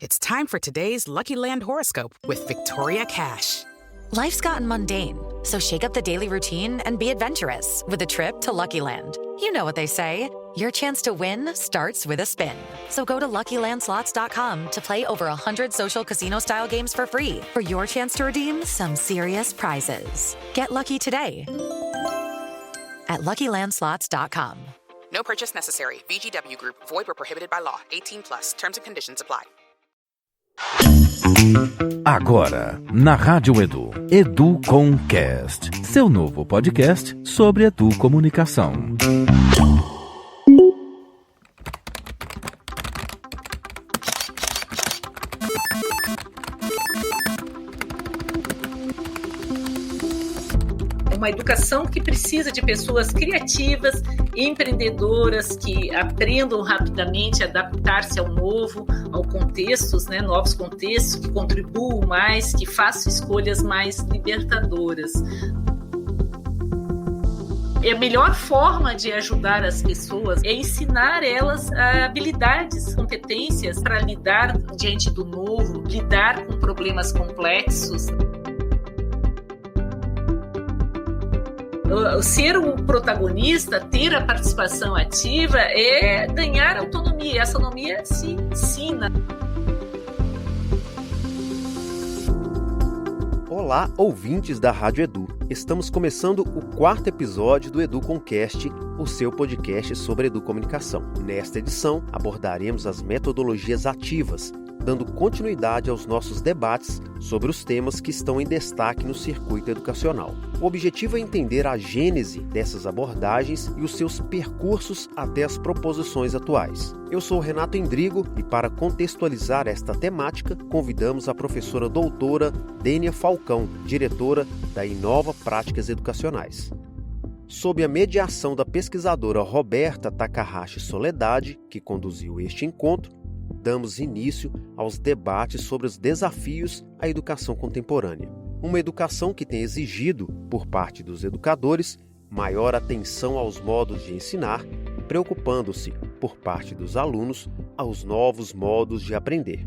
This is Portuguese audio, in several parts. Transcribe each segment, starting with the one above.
It's time for today's Lucky Land horoscope with Victoria Cash. Life's gotten mundane, so shake up the daily routine and be adventurous with a trip to Lucky Land. You know what they say, your chance to win starts with a spin. So go to LuckyLandSlots.com to play over 100 social casino-style games for free for your chance to redeem some serious prizes. Get lucky today at LuckyLandSlots.com. No purchase necessary. VGW Group. Void where prohibited by law. 18+. Terms and conditions apply. Agora, na Rádio Edu, EduComcast, seu novo podcast sobre educomunicação. Uma educação que precisa de pessoas criativas, empreendedoras, que aprendam rapidamente a adaptar-se ao novo, ao contextos, novos contextos, que contribuam mais, que façam escolhas mais libertadoras. A melhor forma de ajudar as pessoas é ensinar elas habilidades, competências para lidar diante do novo, lidar com problemas complexos. Ser um protagonista, ter a participação ativa é ganhar autonomia. E essa autonomia se ensina. Olá, ouvintes da Rádio Edu. Estamos começando o 4º episódio do EduComcast, o seu podcast sobre educomunicação. Nesta edição, abordaremos as metodologias ativas, dando continuidade aos nossos debates sobre os temas que estão em destaque no circuito educacional. O objetivo é entender a gênese dessas abordagens e os seus percursos até as proposições atuais. Eu sou Renato Endrigo e, para contextualizar esta temática, convidamos a professora doutora Dênia Falcão, diretora da Inova Práticas Educacionais. Sob a mediação da pesquisadora Roberta Takahashi Soledade, que conduziu este encontro, damos início aos debates sobre os desafios à educação contemporânea. Uma educação que tem exigido, por parte dos educadores, maior atenção aos modos de ensinar, preocupando-se, por parte dos alunos, aos novos modos de aprender.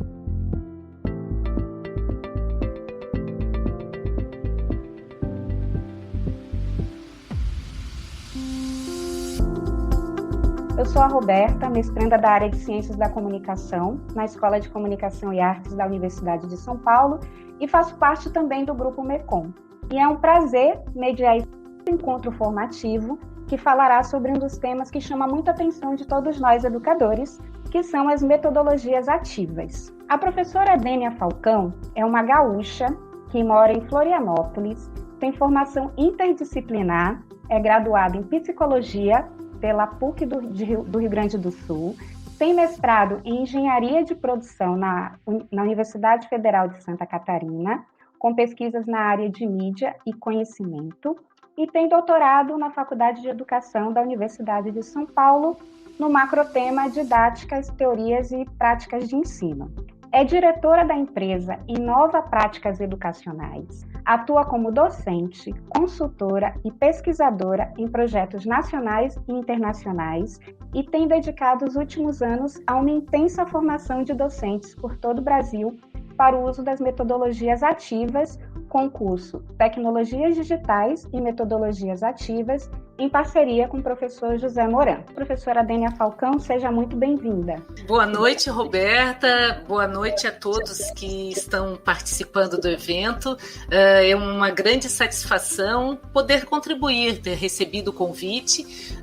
Eu sou a Roberta, mestranda da área de Ciências da Comunicação, na Escola de Comunicação e Artes da Universidade de São Paulo, e faço parte também do Grupo MECOM. E é um prazer mediar esse encontro formativo que falará sobre um dos temas que chama muita atenção de todos nós educadores, que são as metodologias ativas. A professora Dênia Falcão é uma gaúcha que mora em Florianópolis, tem formação interdisciplinar, é graduada em Psicologia pela PUC do Rio Grande do Sul, tem mestrado em Engenharia de Produção na Universidade Federal de Santa Catarina, com pesquisas na área de mídia e conhecimento, e tem doutorado na Faculdade de Educação da Universidade de São Paulo, no macrotema Didáticas, Teorias e Práticas de Ensino. É diretora da empresa Inova Práticas Educacionais, atua como docente, consultora e pesquisadora em projetos nacionais e internacionais e tem dedicado os últimos anos a uma intensa formação de docentes por todo o Brasil para o uso das metodologias ativas, com o curso Tecnologias Digitais e Metodologias Ativas, em parceria com o professor José Moran. Professora Dênia Falcão, seja muito bem-vinda. Boa noite, Roberta. Boa noite a todos que estão participando do evento. É uma grande satisfação poder contribuir, ter recebido o convite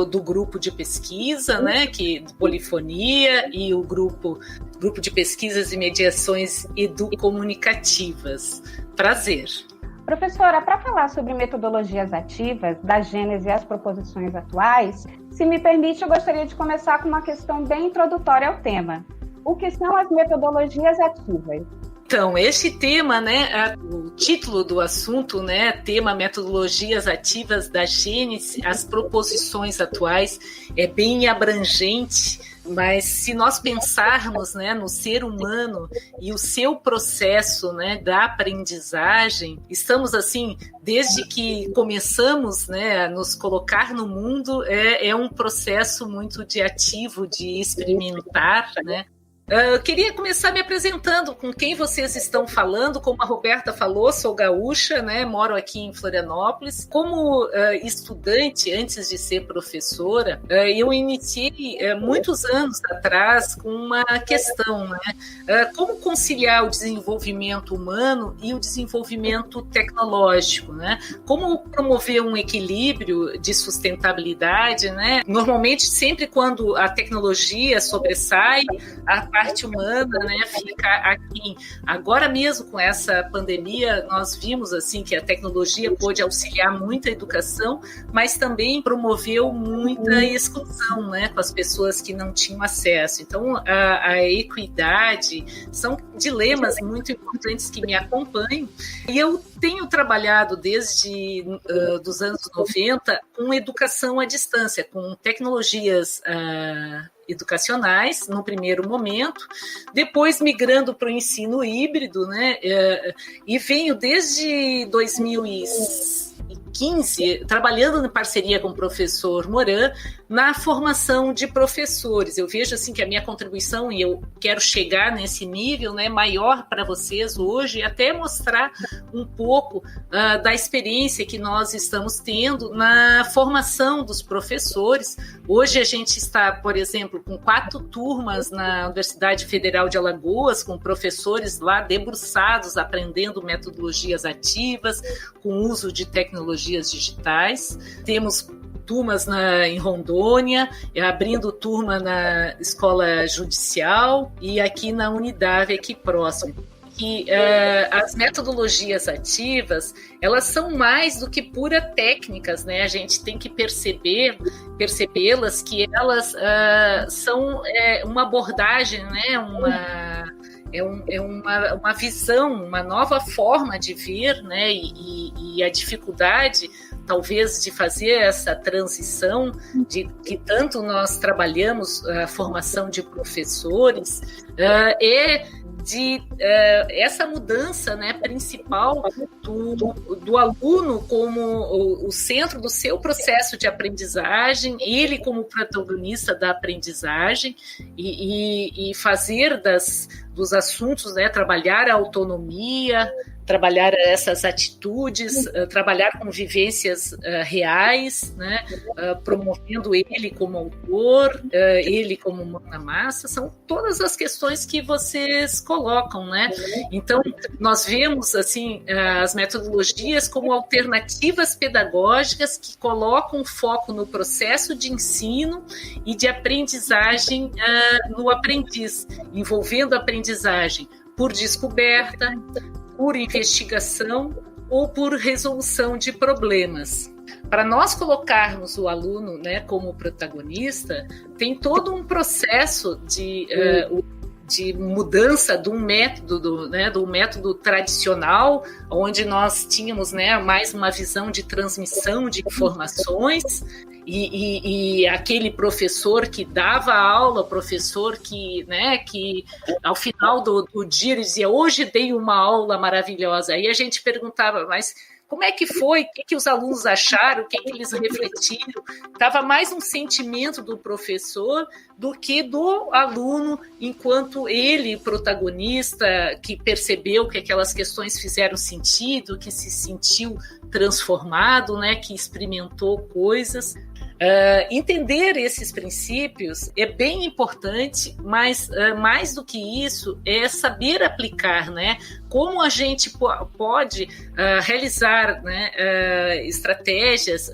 do grupo de pesquisa, do Polifonia, e o grupo de pesquisas e mediações educomunicativas. Prazer. Professora, para falar sobre metodologias ativas, da gênese às proposições atuais, se me permite, eu gostaria de começar com uma questão bem introdutória ao tema. O que são as metodologias ativas? Então, este tema, o título do assunto, tema Metodologias Ativas da Gênese às Proposições Atuais, é bem abrangente, mas se nós pensarmos no ser humano e o seu processo da aprendizagem, estamos assim, desde que começamos a nos colocar no mundo, é um processo muito de ativo, de experimentar, Eu queria começar me apresentando com quem vocês estão falando. Como a Roberta falou, sou gaúcha, né? Moro aqui em Florianópolis. Como estudante, antes de ser professora, eu iniciei muitos anos atrás com uma questão, né? Como conciliar o desenvolvimento humano e o desenvolvimento tecnológico, né? Como promover um equilíbrio de sustentabilidade, né? Normalmente, sempre quando a tecnologia sobressai, a parte humana, né, fica aqui. Agora mesmo com essa pandemia, nós vimos assim que a tecnologia pôde auxiliar muito a educação, mas também promoveu muita exclusão, né, com as pessoas que não tinham acesso. Então, a equidade são dilemas muito importantes que me acompanham, e eu tenho trabalhado desde dos anos 90 com educação à distância, com tecnologias educacionais, no primeiro momento, depois migrando para o ensino híbrido, né? E venho desde 2015 trabalhando em parceria com o professor Moran na formação de professores. Eu vejo assim que a minha contribuição, e eu quero chegar nesse nível, né, maior para vocês hoje, e até mostrar um pouco da experiência que nós estamos tendo na formação dos professores. Hoje a gente está, por exemplo, com 4 turmas na Universidade Federal de Alagoas, com professores lá debruçados, aprendendo metodologias ativas, com uso de tecnologias digitais. Temos turmas em Rondônia, abrindo turma na Escola Judicial e aqui na Unidade, aqui próximo. Que as metodologias ativas, elas são mais do que pura técnicas, né? A gente tem que percebê-las, que elas são uma abordagem, né? Uma visão, uma nova forma de ver, né? E a dificuldade, talvez, de fazer essa transição, de que tanto nós trabalhamos a formação de professores, essa mudança, né, principal do aluno como o centro do seu processo de aprendizagem, ele como protagonista da aprendizagem, e fazer dos assuntos, né, trabalhar a autonomia, trabalhar essas atitudes, trabalhar com vivências reais, né, promovendo ele como autor, ele como mão na massa, são todas as questões que vocês colocam, né? Então, nós vemos assim as metodologias como alternativas pedagógicas que colocam foco no processo de ensino e de aprendizagem no aprendiz, envolvendo a aprendizagem por descoberta, por investigação ou por resolução de problemas. Para nós colocarmos o aluno, né, como protagonista, tem todo um processo de mudança de um método, né, do método tradicional, onde nós tínhamos, né, mais uma visão de transmissão de informações, e aquele professor que dava aula, professor que, né, que ao final do dia ele dizia: hoje dei uma aula maravilhosa. Aí a gente perguntava: mas como é que foi? O que os alunos acharam? O que eles refletiram? Estava mais um sentimento do professor do que do aluno, enquanto ele, protagonista, que percebeu que aquelas questões fizeram sentido, que se sentiu transformado, né, que experimentou coisas. Entender esses princípios é bem importante, mas mais do que isso é saber aplicar, né? Como a gente pode realizar, né, estratégias,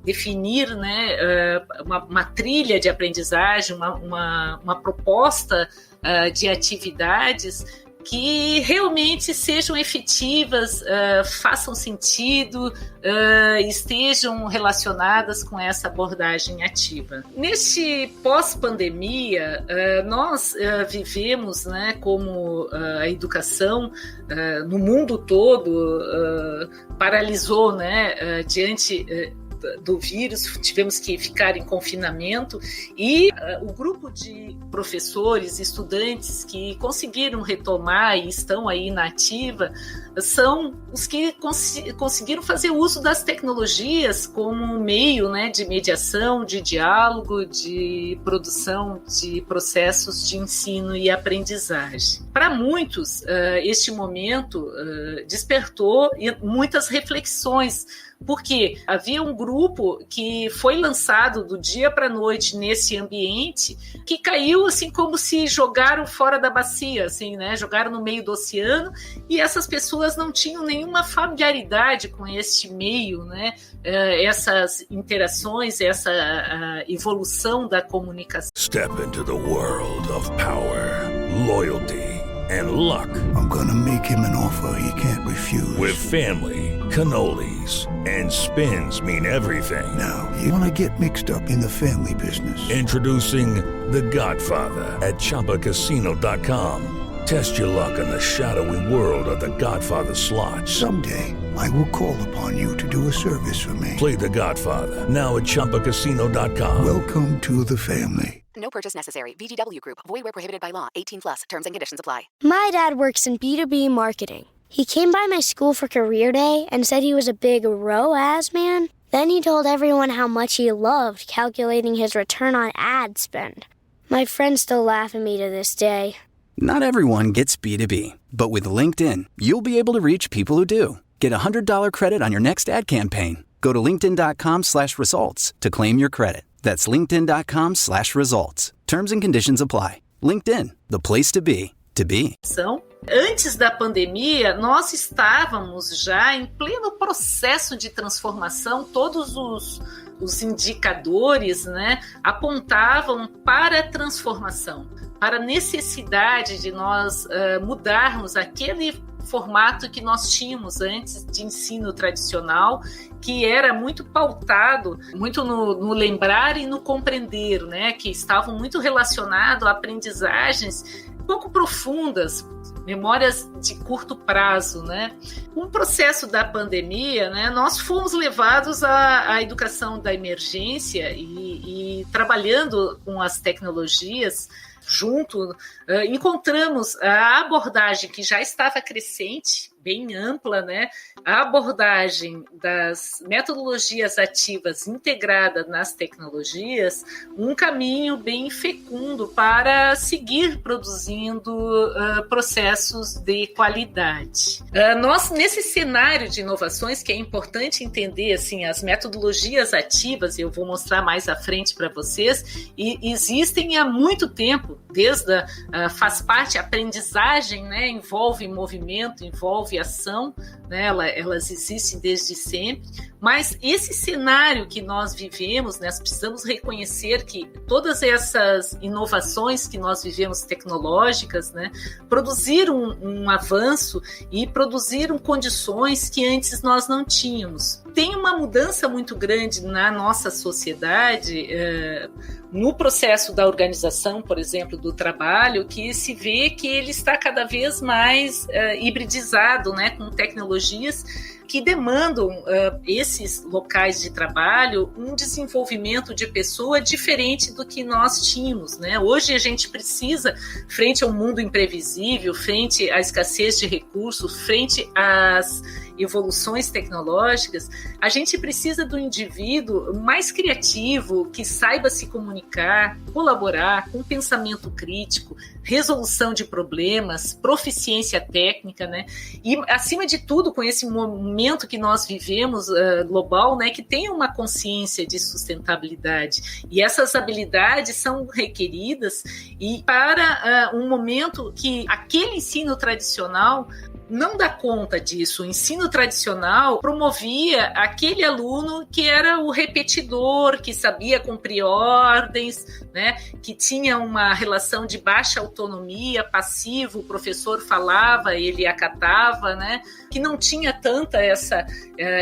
definir, né, uma trilha de aprendizagem, uma proposta de atividades que realmente sejam efetivas, façam sentido, estejam relacionadas com essa abordagem ativa. Neste pós-pandemia, nós vivemos, né, como a educação no mundo todo paralisou, né, diante do vírus, tivemos que ficar em confinamento, e o grupo de professores, estudantes que conseguiram retomar e estão aí na ativa são os que conseguiram fazer uso das tecnologias como meio, né, de mediação, de diálogo, de produção de processos de ensino e aprendizagem. Para muitos, este momento despertou muitas reflexões, porque havia um grupo que foi lançado do dia para a noite nesse ambiente que caiu assim como se jogaram fora da bacia, assim, né? Jogaram no meio do oceano, e essas pessoas não tinham nenhuma familiaridade com este meio, né? Essas interações, essa evolução da comunicação. Step into the world of power, loyalty and luck. I'm gonna make him an offer he can't refuse. With family, cannolis, and spins mean everything. Now, you wanna get mixed up in the family business. Introducing The Godfather at ChumbaCasino.com. Test your luck in the shadowy world of The Godfather slot. Someday, I will call upon you to do a service for me. Play The Godfather now at ChumbaCasino.com. Welcome to the family. No purchase necessary. VGW Group. Void where prohibited by law. 18 plus. Terms and conditions apply. My dad works in B2B marketing. He came by my school for career day and said he was a big ROAS man. Then he told everyone how much he loved calculating his return on ad spend. My friends still laugh at me to this day. Not everyone gets B2B, but with LinkedIn, you'll be able to reach people who do. Get a $100 credit on your next ad campaign. Go to linkedin.com/results to claim your credit. That's linkedin.com/results. Terms and conditions apply. LinkedIn, the place to be, to be. Antes da pandemia, nós estávamos já em pleno processo de transformação. Todos os indicadores, né, apontavam para a transformação, para a necessidade de nós mudarmos aquele formato que nós tínhamos antes de ensino tradicional, que era muito pautado, muito no lembrar e no compreender, né, que estavam muito relacionados a aprendizagens pouco profundas, memórias de curto prazo, né? Com o processo da pandemia, né, nós fomos levados à educação da emergência e trabalhando com as tecnologias junto, encontramos a abordagem que já estava crescente, bem ampla, né? A abordagem das metodologias ativas integradas nas tecnologias, um caminho bem fecundo para seguir produzindo processos de qualidade. Nós, nesse cenário de inovações, que é importante entender assim, as metodologias ativas, eu vou mostrar mais à frente para vocês, e existem há muito tempo, desde faz parte, a aprendizagem, né, envolve movimento, envolve ação, né, elas existem desde sempre, mas esse cenário que nós vivemos, né, nós precisamos reconhecer que todas essas inovações que nós vivemos tecnológicas, né, produziram um avanço e produziram condições que antes nós não tínhamos. Tem uma mudança muito grande na nossa sociedade, no processo da organização, por exemplo, do trabalho, que se vê que ele está cada vez mais hibridizado, né, com tecnologias que demandam esses locais de trabalho um desenvolvimento de pessoa diferente do que nós tínhamos, né? Hoje a gente precisa, frente ao mundo imprevisível, frente à escassez de recursos, frente às evoluções tecnológicas, a gente precisa do indivíduo mais criativo, que saiba se comunicar, colaborar, com pensamento crítico, resolução de problemas, proficiência técnica, né? E, acima de tudo, com esse momento que nós vivemos global, né, que tem uma consciência de sustentabilidade. E essas habilidades são requeridas e para um momento que aquele ensino tradicional não dá conta disso. O ensino tradicional promovia aquele aluno que era o repetidor, que sabia cumprir ordens, né, que tinha uma relação de baixa autonomia, passivo, o professor falava, ele acatava, né, que não tinha tanta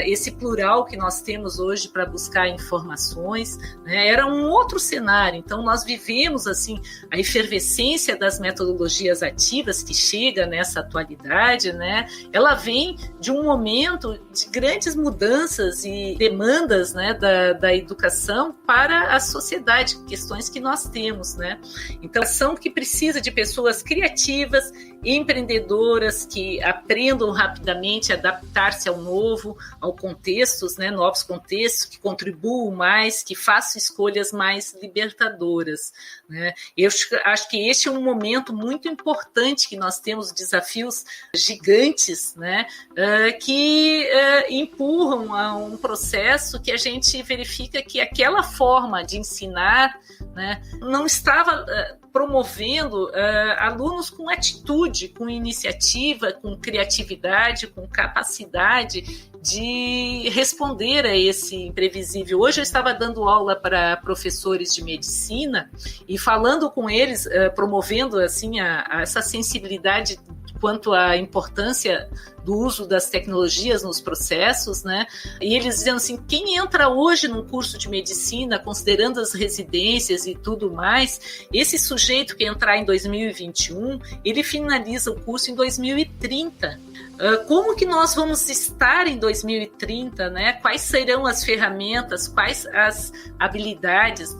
esse plural que nós temos hoje para buscar informações, né, era um outro cenário. Então nós vivemos assim a efervescência das metodologias ativas que chega nessa atualidade, né, ela vem de um momento de grandes mudanças e demandas, né, da educação para a sociedade, questões que nós temos, né? Então, ação que precisa de pessoas criativas, empreendedoras, que aprendam rapidamente a adaptar-se ao novo, ao contextos, né, novos contextos, que contribuam mais, que façam escolhas mais libertadoras, né? Eu acho que este é um momento muito importante, que nós temos desafios gigantes, né, que empurram a um processo que a gente verifica que aquela forma de ensinar, né, não estava promovendo alunos com atitude, com iniciativa, com criatividade, com capacidade de responder a esse imprevisível. Hoje eu estava dando aula para professores de medicina e falando com eles, promovendo assim essa sensibilidade quanto à importância do uso das tecnologias nos processos, né? E eles dizendo assim, quem entra hoje num curso de medicina, considerando as residências e tudo mais, esse sujeito que entrar em 2021, ele finaliza o curso em 2030. Como que nós vamos estar em 2030, né? Quais serão as ferramentas, quais as habilidades?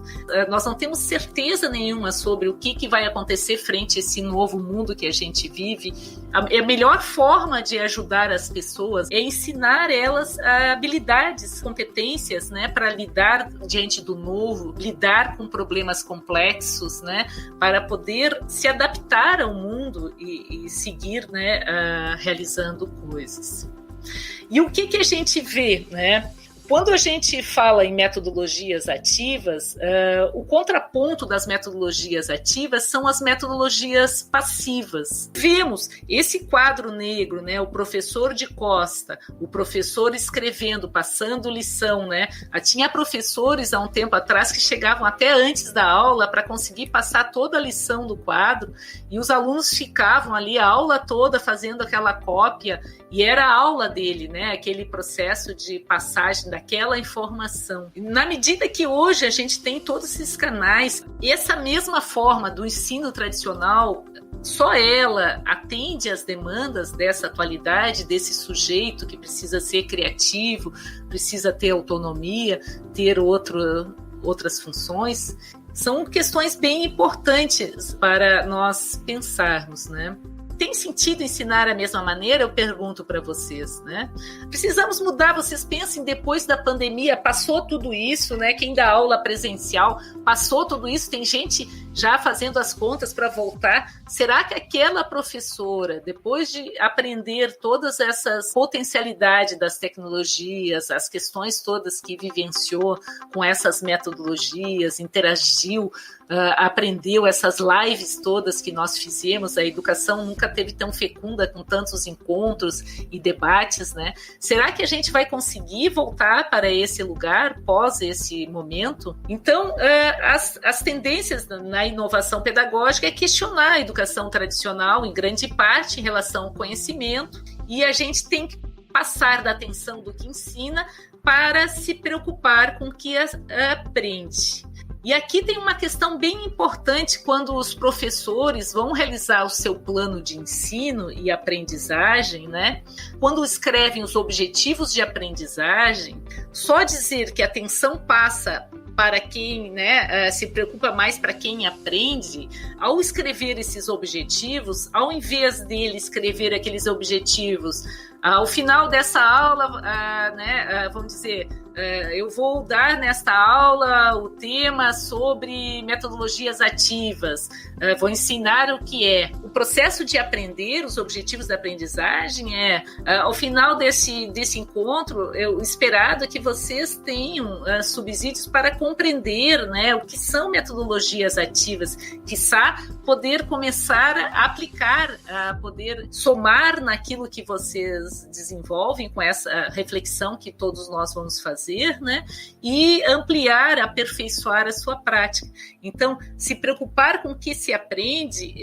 Nós não temos certeza nenhuma sobre o que vai acontecer frente a esse novo mundo que a gente vive. A melhor forma de ajudar as pessoas é ensinar elas habilidades, competências, né, para lidar diante do novo, lidar com problemas complexos, né, para poder se adaptar ao mundo e seguir, né, realizando coisas. E o que a gente vê, né? Quando a gente fala em metodologias ativas, o contraponto das metodologias ativas são as metodologias passivas. Vemos esse quadro negro, né, o professor de costa, o professor escrevendo, passando lição, né? Tinha professores há um tempo atrás que chegavam até antes da aula para conseguir passar toda a lição do quadro, e os alunos ficavam ali a aula toda fazendo aquela cópia, e era a aula dele, né? Aquele processo de passagem daquela informação. Na medida que hoje a gente tem todos esses canais, e essa mesma forma do ensino tradicional, só ela atende às demandas dessa atualidade, desse sujeito que precisa ser criativo, precisa ter autonomia, ter outras funções. São questões bem importantes para nós pensarmos, né? Tem sentido ensinar da mesma maneira? Eu pergunto para vocês, né? Precisamos mudar. Vocês pensem, depois da pandemia, passou tudo isso, né? Quem dá aula presencial, passou tudo isso, tem gente já fazendo as contas para voltar. Será que aquela professora, depois de aprender todas essas potencialidades das tecnologias, as questões todas que vivenciou com essas metodologias, interagiu, aprendeu essas lives todas que nós fizemos, a educação nunca teve tão fecunda, com tantos encontros e debates, né? Será que a gente vai conseguir voltar para esse lugar pós esse momento? Então, as tendências na inovação pedagógica é questionar a educação tradicional, em grande parte, em relação ao conhecimento, e a gente tem que passar da atenção do que ensina para se preocupar com o que aprende. E aqui tem uma questão bem importante quando os professores vão realizar o seu plano de ensino e aprendizagem, né? Quando escrevem os objetivos de aprendizagem, só dizer que a atenção passa para quem, né, se preocupa mais para quem aprende, ao escrever esses objetivos, ao invés dele escrever aqueles objetivos, ao final dessa aula, vamos dizer, eu vou dar nesta aula o tema sobre metodologias ativas, vou ensinar o que é. O processo de aprender, os objetivos da aprendizagem ao final desse encontro, eu esperado que vocês tenham subsídios para compreender, né, o que são metodologias ativas, quiçá poder começar a aplicar, a poder somar naquilo que vocês desenvolvem com essa reflexão que todos nós vamos fazer, né? E ampliar, aperfeiçoar a sua prática. Então, se preocupar com o que se aprende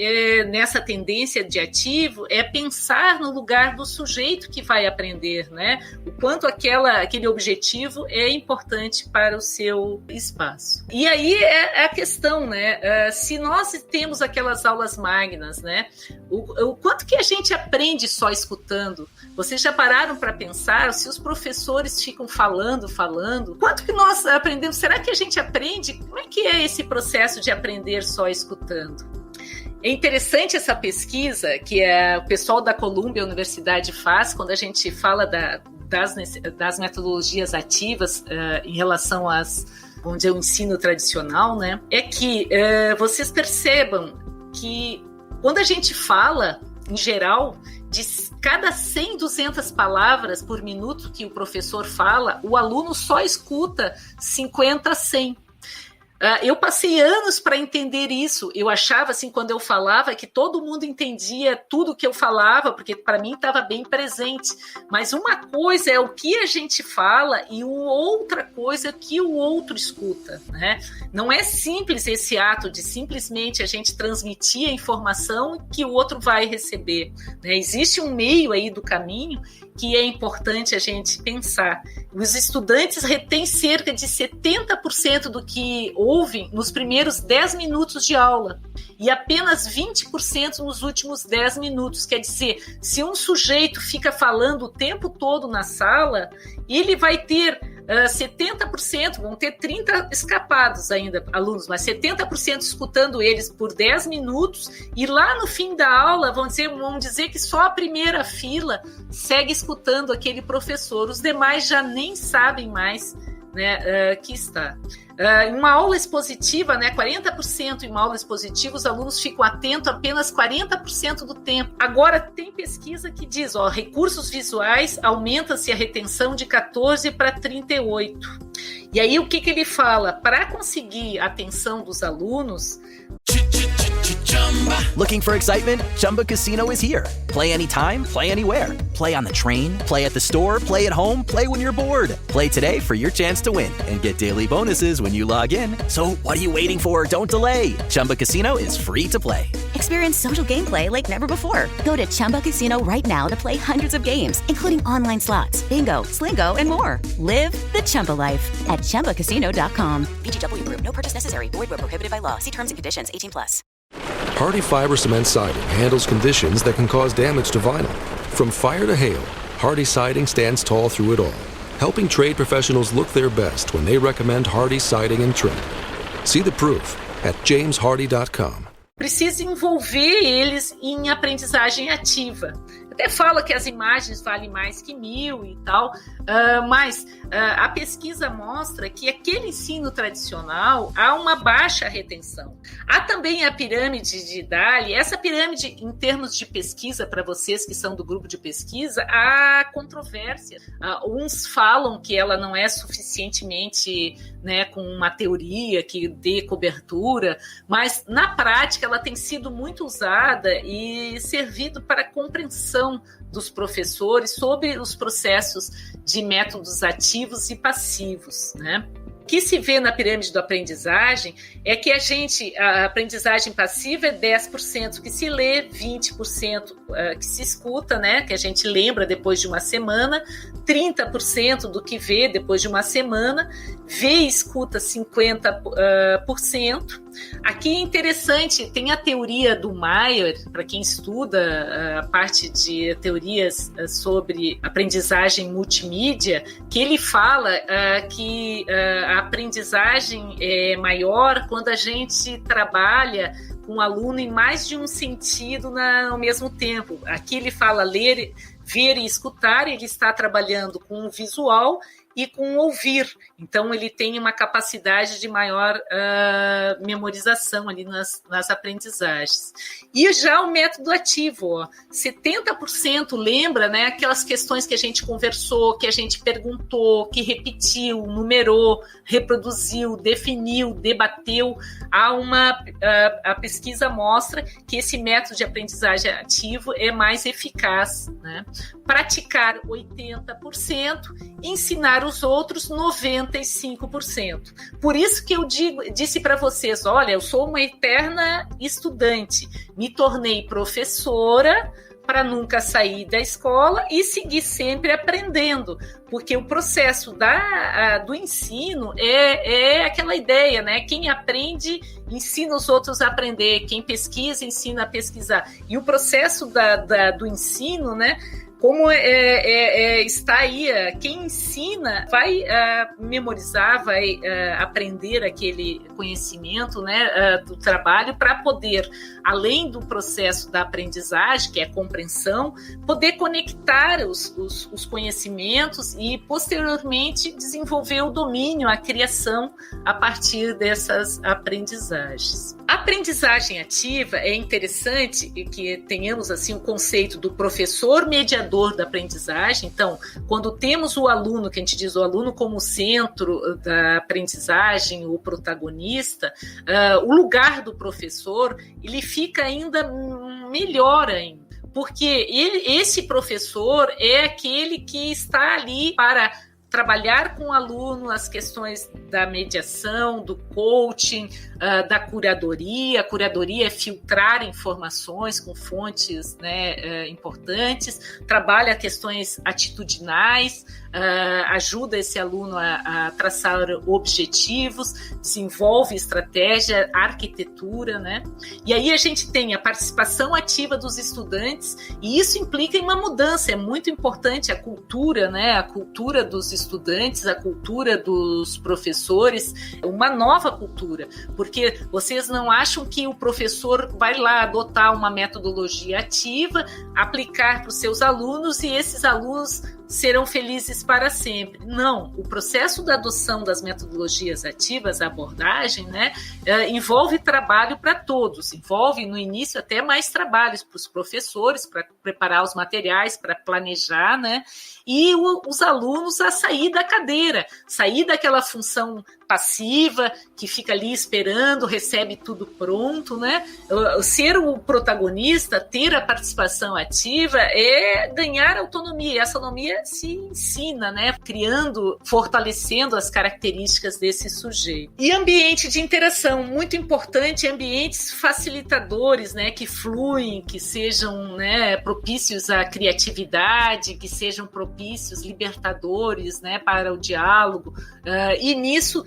nessa tendência de ativo é pensar no lugar do sujeito que vai aprender, né? O quanto aquele objetivo é importante para o seu espaço. E aí é a questão, né? Se nós temos aquelas aulas magnas, né? O quanto que a gente aprende só escutando? Vocês já pararam para pensar se os professores ficam falando? Quanto que nós aprendemos? Será que a gente aprende? Como é que é esse processo de aprender só escutando? É interessante essa pesquisa que o pessoal da Columbia Universidade faz quando a gente fala das metodologias ativas em relação vamos dizer, o ensino tradicional, né? É que vocês percebam que quando a gente fala, em geral, de cada 100, 200 palavras por minuto que o professor fala, o aluno só escuta 50 a 100. Eu passei anos para entender isso. Eu achava, assim, quando eu falava, que todo mundo entendia tudo que eu falava, porque para mim estava bem presente. Mas uma coisa é o que a gente fala e outra coisa é o que o outro escuta, né? Não é simples esse ato de simplesmente a gente transmitir a informação que o outro vai receber, né? Existe um meio aí do caminho que é importante a gente pensar. Os estudantes retêm cerca de 70% do que ouvem nos primeiros 10 minutos de aula e apenas 20% nos últimos 10 minutos. Quer dizer, se um sujeito fica falando o tempo todo na sala, ele vai ter 70%, vão ter 30 escapados ainda, alunos, mas 70% escutando eles por 10 minutos e lá no fim da aula vão dizer que só a primeira fila segue escutando aquele professor, os demais já nem sabem mais, né, que está. Em uma aula expositiva, né, 40% em uma aula expositiva, os alunos ficam atentos apenas 40% do tempo. Agora, tem pesquisa que diz, recursos visuais, aumenta-se a retenção de 14 para 38. E aí, o que ele fala? Para conseguir a atenção dos alunos... Looking for excitement? Chumba Casino is here. Play anytime, play anywhere. Play on the train, play at the store, play at home, play when you're bored. Play today for your chance to win and get daily bonuses when you log in. So what are you waiting for? Don't delay. Chumba Casino is free to play. Experience social gameplay like never before. Go to Chumba Casino right now to play hundreds of games, including online slots, bingo, Slingo, and more. Live the Chumba life at ChumbaCasino.com. VGW Group. No purchase necessary. Void where prohibited by law. See terms and conditions. 18+. Hardie Fiber Cement Siding handles conditions that can cause damage to vinyl. From fire to hail, Hardie Siding stands tall through it all, helping trade professionals look their best when they recommend Hardie Siding and Trim. See the proof at jameshardie.com. Precisa envolver eles em aprendizagem ativa. Até fala que as imagens valem mais que 1000 e tal, mas a pesquisa mostra que aquele ensino tradicional há uma baixa retenção. Há também a pirâmide de Daly. Essa pirâmide, em termos de pesquisa, para vocês que são do grupo de pesquisa, há controvérsia. Uns falam que ela não é suficientemente, né, com uma teoria que dê cobertura, mas na prática ela tem sido muito usada e servido para a compreensão dos professores sobre os processos de métodos ativos e passivos, né? O que se vê na pirâmide da aprendizagem é que a aprendizagem passiva é 10% que se lê, 20% que se escuta, né, que a gente lembra depois de uma semana, 30% do que vê depois de uma semana, vê e escuta 50%. Aqui é interessante, tem a teoria do Meyer, para quem estuda a parte de teorias sobre aprendizagem multimídia, que ele fala que a aprendizagem é maior quando a gente trabalha com o aluno em mais de um sentido ao mesmo tempo. Aqui ele fala ler, ver e escutar, ele está trabalhando com o visual e com o ouvir. Então, ele tem uma capacidade de maior memorização ali nas aprendizagens. E já o método ativo, 70% lembra, né, aquelas questões que a gente conversou, que a gente perguntou, que repetiu, numerou, reproduziu, definiu, debateu. A pesquisa mostra que esse método de aprendizagem ativo é mais eficaz, né? Praticar 80%, ensinar os outros 95%. Por isso que eu disse para vocês, olha, eu sou uma eterna estudante, me tornei professora para nunca sair da escola e seguir sempre aprendendo, porque o processo do ensino é aquela ideia, né? Quem aprende, ensina os outros a aprender, quem pesquisa, ensina a pesquisar. E o processo do ensino, né? Como está aí, quem ensina vai memorizar, vai aprender aquele conhecimento, né, do trabalho para poder, além do processo da aprendizagem, que é a compreensão, poder conectar os conhecimentos e, posteriormente, desenvolver o domínio, a criação a partir dessas aprendizagens. A aprendizagem ativa é interessante que tenhamos assim o conceito do professor mediador da aprendizagem. Então, quando temos o aluno, que a gente diz o aluno como centro da aprendizagem, o protagonista, o lugar do professor, ele fica ainda melhor ainda, porque esse professor é aquele que está ali para trabalhar com o aluno as questões da mediação, do coaching, da curadoria. A curadoria é filtrar informações com fontes, né, importantes, trabalha questões atitudinais, ajuda esse aluno a traçar objetivos, desenvolve estratégia, arquitetura, né? E aí a gente tem a participação ativa dos estudantes, e isso implica em uma mudança. É muito importante a cultura, né? A cultura dos estudantes, a cultura dos professores, uma nova cultura, porque vocês não acham que o professor vai lá adotar uma metodologia ativa, aplicar para os seus alunos e esses alunos serão felizes para sempre. Não, o processo da adoção das metodologias ativas, a abordagem, né, envolve trabalho para todos, envolve no início até mais trabalhos para os professores, para preparar os materiais, para planejar, né, e os alunos a sair da cadeira, sair daquela função passiva, que fica ali esperando, recebe tudo pronto, né? Ser o protagonista, ter a participação ativa é ganhar autonomia, e essa autonomia se ensina, né? Criando, fortalecendo as características desse sujeito. E ambiente de interação, muito importante, ambientes facilitadores, né? Que fluem, que sejam, né, propícios à criatividade, que sejam propícios, libertadores, né, para o diálogo, e nisso,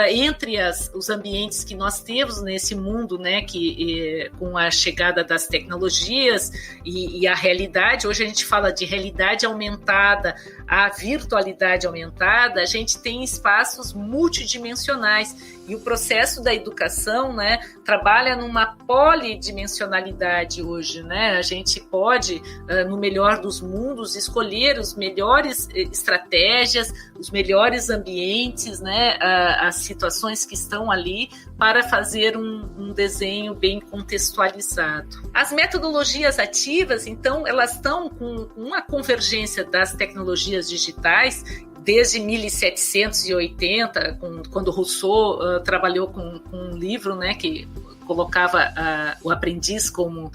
entre os ambientes que nós temos nesse mundo, né, que com a chegada das tecnologias e a realidade, hoje a gente fala de realidade aumentada, a virtualidade aumentada, a gente tem espaços multidimensionais, e o processo da educação, né, trabalha numa polidimensionalidade hoje, né? A gente pode, no melhor dos mundos, escolher os melhores estratégias, os melhores ambientes, né, as situações que estão ali para fazer um desenho bem contextualizado. As metodologias ativas, então, elas estão com uma convergência das tecnologias digitais desde 1780, quando Rousseau trabalhou com um livro, né, que colocava o aprendiz como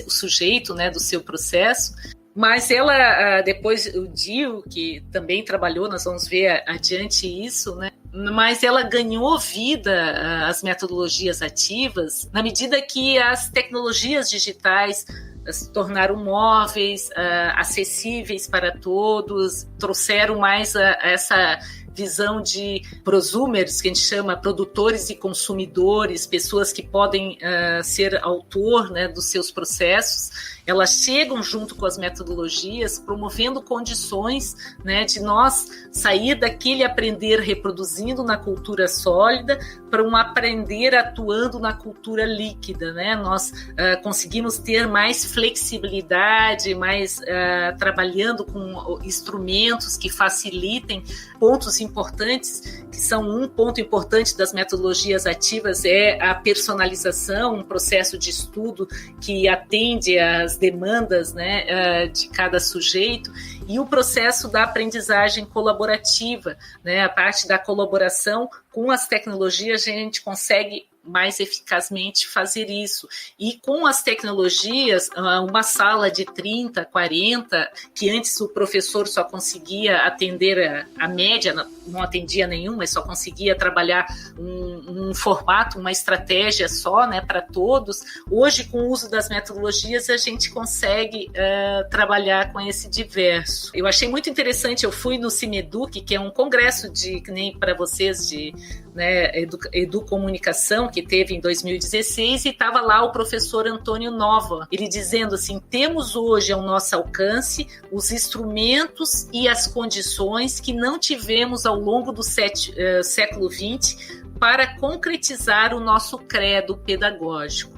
o sujeito, né, do seu processo. Mas ela, depois o Dio, que também trabalhou, nós vamos ver adiante isso, né? Mas ela ganhou vida, as metodologias ativas, na medida que as tecnologias digitais se tornaram móveis, acessíveis para todos, trouxeram mais essa visão de prosumers, que a gente chama produtores e consumidores, pessoas que podem ser autor, né, dos seus processos. Elas chegam junto com as metodologias, promovendo condições, né, de nós sair daquele aprender reproduzindo na cultura sólida para um aprender atuando na cultura líquida, né? Nós conseguimos ter mais flexibilidade, mais trabalhando com instrumentos que facilitem pontos importantes, que são um ponto importante das metodologias ativas é a personalização, um processo de estudo que atende às demandas, né, de cada sujeito, e o processo da aprendizagem colaborativa, né, a parte da colaboração com as tecnologias a gente consegue mais eficazmente fazer isso. E com as tecnologias, uma sala de 30, 40, que antes o professor só conseguia atender a média, não atendia nenhum, mas só conseguia trabalhar um formato, uma estratégia só, né, para todos. Hoje, com o uso das metodologias, a gente consegue trabalhar com esse diverso. Eu achei muito interessante, eu fui no Cineduc, que é um congresso que nem para vocês de Educomunicação, que teve em 2016, e estava lá o professor Antônio Nova, ele dizendo assim: temos hoje ao nosso alcance os instrumentos e as condições que não tivemos ao longo do século XX para concretizar o nosso credo pedagógico.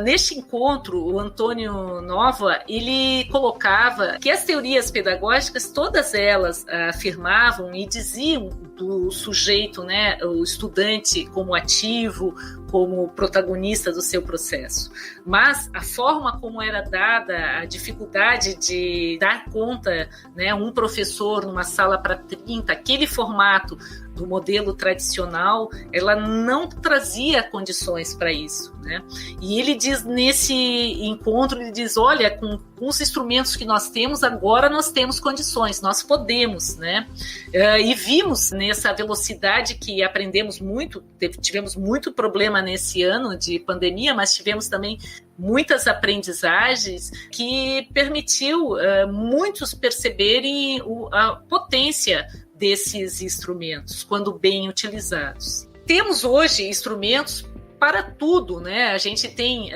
Neste encontro, o Antônio Nova, ele colocava que as teorias pedagógicas, todas elas afirmavam e diziam do sujeito, né, o estudante como ativo, como protagonista do seu processo. Mas a forma como era dada, a dificuldade de dar conta, né, um professor numa sala para 30, aquele formato do modelo tradicional, ela não trazia condições para isso, né? E ele diz nesse encontro, ele diz, olha, com os instrumentos que nós temos, agora nós temos condições, nós podemos, né? E vimos nessa velocidade que aprendemos muito, tivemos muito problema nesse ano de pandemia, mas tivemos também muitas aprendizagens que permitiu muitos perceberem a potência desses instrumentos, quando bem utilizados. Temos hoje instrumentos para tudo, né? A gente tem,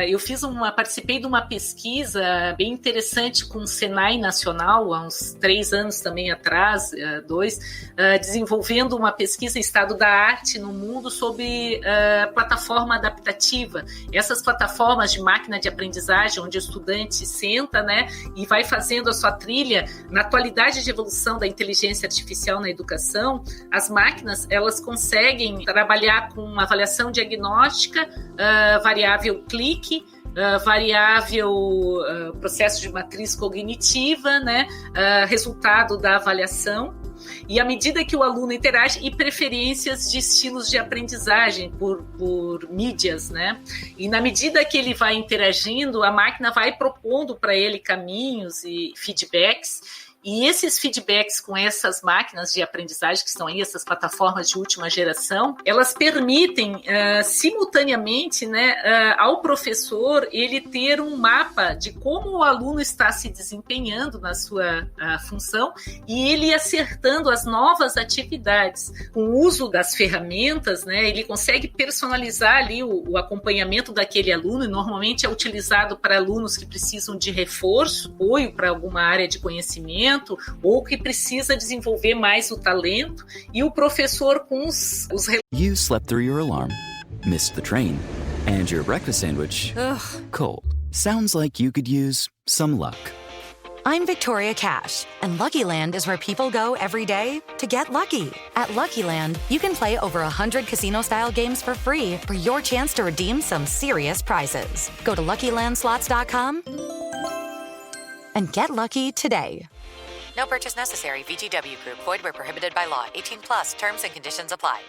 eu participei de uma pesquisa bem interessante com o Senai Nacional, há uns 3 anos também atrás, 2, desenvolvendo uma pesquisa Estado da Arte no mundo sobre plataforma adaptativa. Essas plataformas de máquina de aprendizagem, onde o estudante senta, né, e vai fazendo a sua trilha. Na atualidade de evolução da inteligência artificial na educação, as máquinas, elas conseguem trabalhar com avaliação diagnóstica, variável clique, variável processo de matriz cognitiva, né, resultado da avaliação, e à medida que o aluno interage, e preferências de estilos de aprendizagem por mídias, né? E na medida que ele vai interagindo, a máquina vai propondo para ele caminhos e feedbacks. E esses feedbacks com essas máquinas de aprendizagem, que são aí essas plataformas de última geração, elas permitem simultaneamente, né, ao professor ele ter um mapa de como o aluno está se desempenhando na sua função e ele acertando as novas atividades. Com o uso das ferramentas, né, ele consegue personalizar ali o acompanhamento daquele aluno, e normalmente é utilizado para alunos que precisam de reforço, apoio para alguma área de conhecimento, ou que precisa desenvolver mais o talento, e o professor com os You slept through your alarm, missed the train, and your breakfast sandwich, cold. Sounds like you could use some luck. I'm Victoria Cash, and Lucky Land is where people go every day to get lucky. At Lucky Land, you can play over 100 casino-style games for free for your chance to redeem some serious prizes. Go to LuckyLandSlots.com and get lucky today. No purchase necessary. VGW Group. Void where prohibited by law. 18 plus. Terms and conditions apply.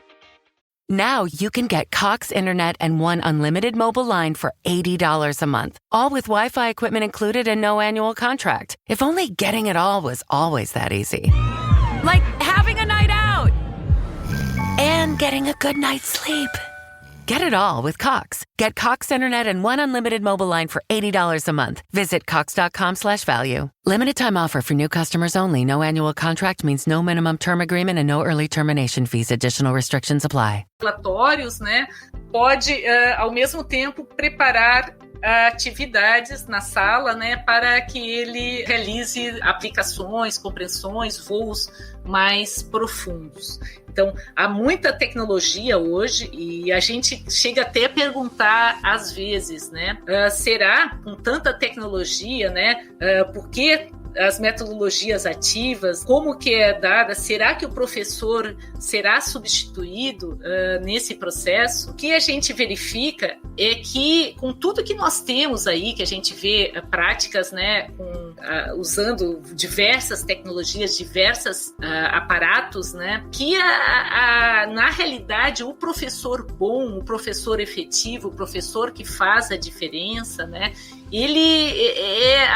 Now you can get Cox Internet and One Unlimited mobile line for $80 a month. All with Wi-Fi equipment included and no annual contract. If only getting it all was always that easy. Like having a night out. And getting a good night's sleep. Get it all with Cox. Get Cox Internet and One Unlimited mobile line for $80 a month. Visit cox.com/value. Limited time offer for new customers only. No annual contract means no minimum term agreement and no early termination fees. Additional restrictions apply. Relatórios, né, pode, ao mesmo tempo, preparar atividades na sala, né, para que ele realize aplicações, compreensões, voos mais profundos. Então, há muita tecnologia hoje e a gente chega até a perguntar às vezes, né, será com tanta tecnologia, né, por que as metodologias ativas, como que é dada, será que o professor será substituído nesse processo? O que a gente verifica é que com tudo que nós temos aí, que a gente vê práticas, né, com usando diversas tecnologias, diversos aparatos, né, que na realidade o professor bom, o professor efetivo, o professor que faz a diferença, né,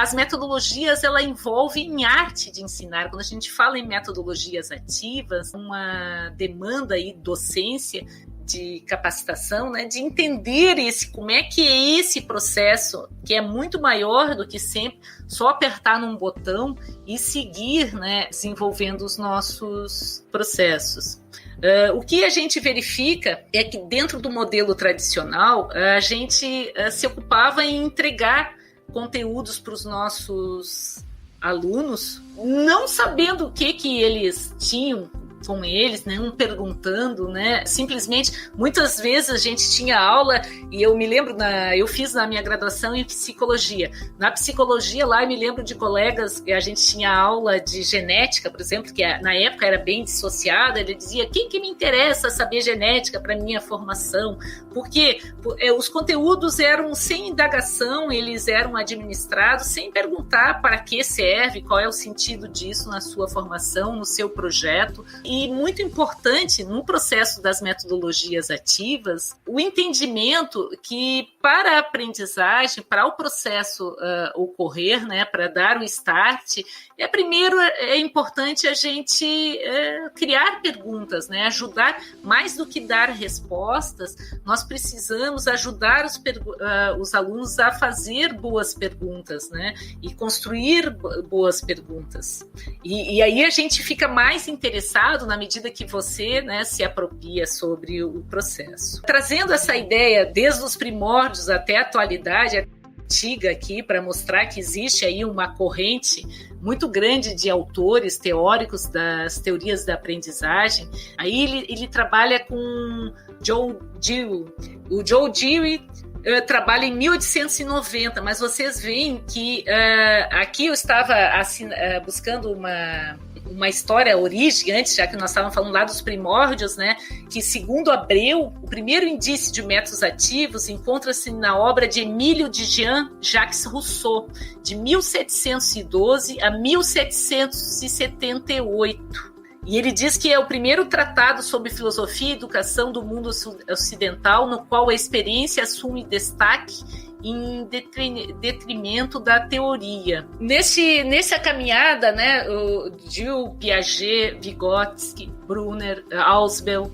as metodologias, ela envolve em arte de ensinar. Quando a gente fala em metodologias ativas, uma demanda aí, docência, de capacitação, né, de entender como é que é esse processo, que é muito maior do que sempre só apertar num botão e seguir, né, desenvolvendo os nossos processos. O que a gente verifica é que dentro do modelo tradicional, a gente se ocupava em entregar conteúdos para os nossos alunos, não sabendo o que eles tinham com eles, né, perguntando, né, simplesmente, muitas vezes a gente tinha aula, e eu me lembro, eu fiz na minha graduação em psicologia, na psicologia lá eu me lembro de colegas, a gente tinha aula de genética, por exemplo, que na época era bem dissociada, ele dizia, quem que me interessa saber genética para minha formação? Porque os conteúdos eram sem indagação, eles eram administrados sem perguntar para que serve, qual é o sentido disso na sua formação, no seu projeto. E muito importante no processo das metodologias ativas, o entendimento que para a aprendizagem, para o processo ocorrer, né, para dar o start, primeiro é importante a gente criar perguntas, né, ajudar, mais do que dar respostas, nós precisamos ajudar os alunos a fazer boas perguntas, né, e construir boas perguntas. E aí a gente fica mais interessado na medida que você, né, se apropria sobre o processo. Trazendo essa ideia desde os primórdios até a atualidade antiga aqui, para mostrar que existe aí uma corrente muito grande de autores teóricos das teorias da aprendizagem. Aí ele trabalha com Joe Dewey. O Joe Dewey trabalha em 1890, mas vocês veem que aqui eu estava buscando uma história, a origem, antes, já que nós estávamos falando lá dos primórdios, né, que segundo Abreu, o primeiro indício de métodos ativos encontra-se na obra de Émile de Jean-Jacques Rousseau, de 1712 a 1778. E ele diz que é o primeiro tratado sobre filosofia e educação do mundo ocidental, no qual a experiência assume destaque em detrimento da teoria. Nessa caminhada, né, o Dewey, Piaget, Vygotsky, Brunner, Ausubel,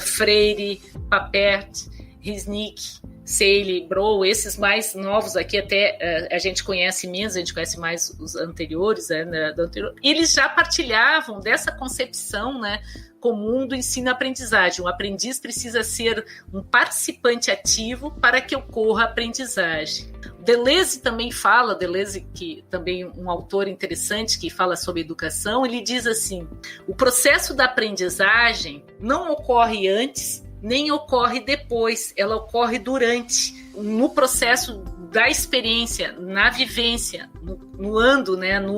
Freire, Papert, Resnick, Seeley, Brown, esses mais novos aqui até a gente conhece menos, a gente conhece mais os anteriores, né, eles já partilhavam dessa concepção, né, comum do ensino-aprendizagem. O aprendiz precisa ser um participante ativo para que ocorra a aprendizagem. Deleuze também fala, Deleuze, que também um autor interessante que fala sobre educação, ele diz assim, o processo da aprendizagem não ocorre antes, nem ocorre depois, ela ocorre durante, no processo da experiência, na vivência, no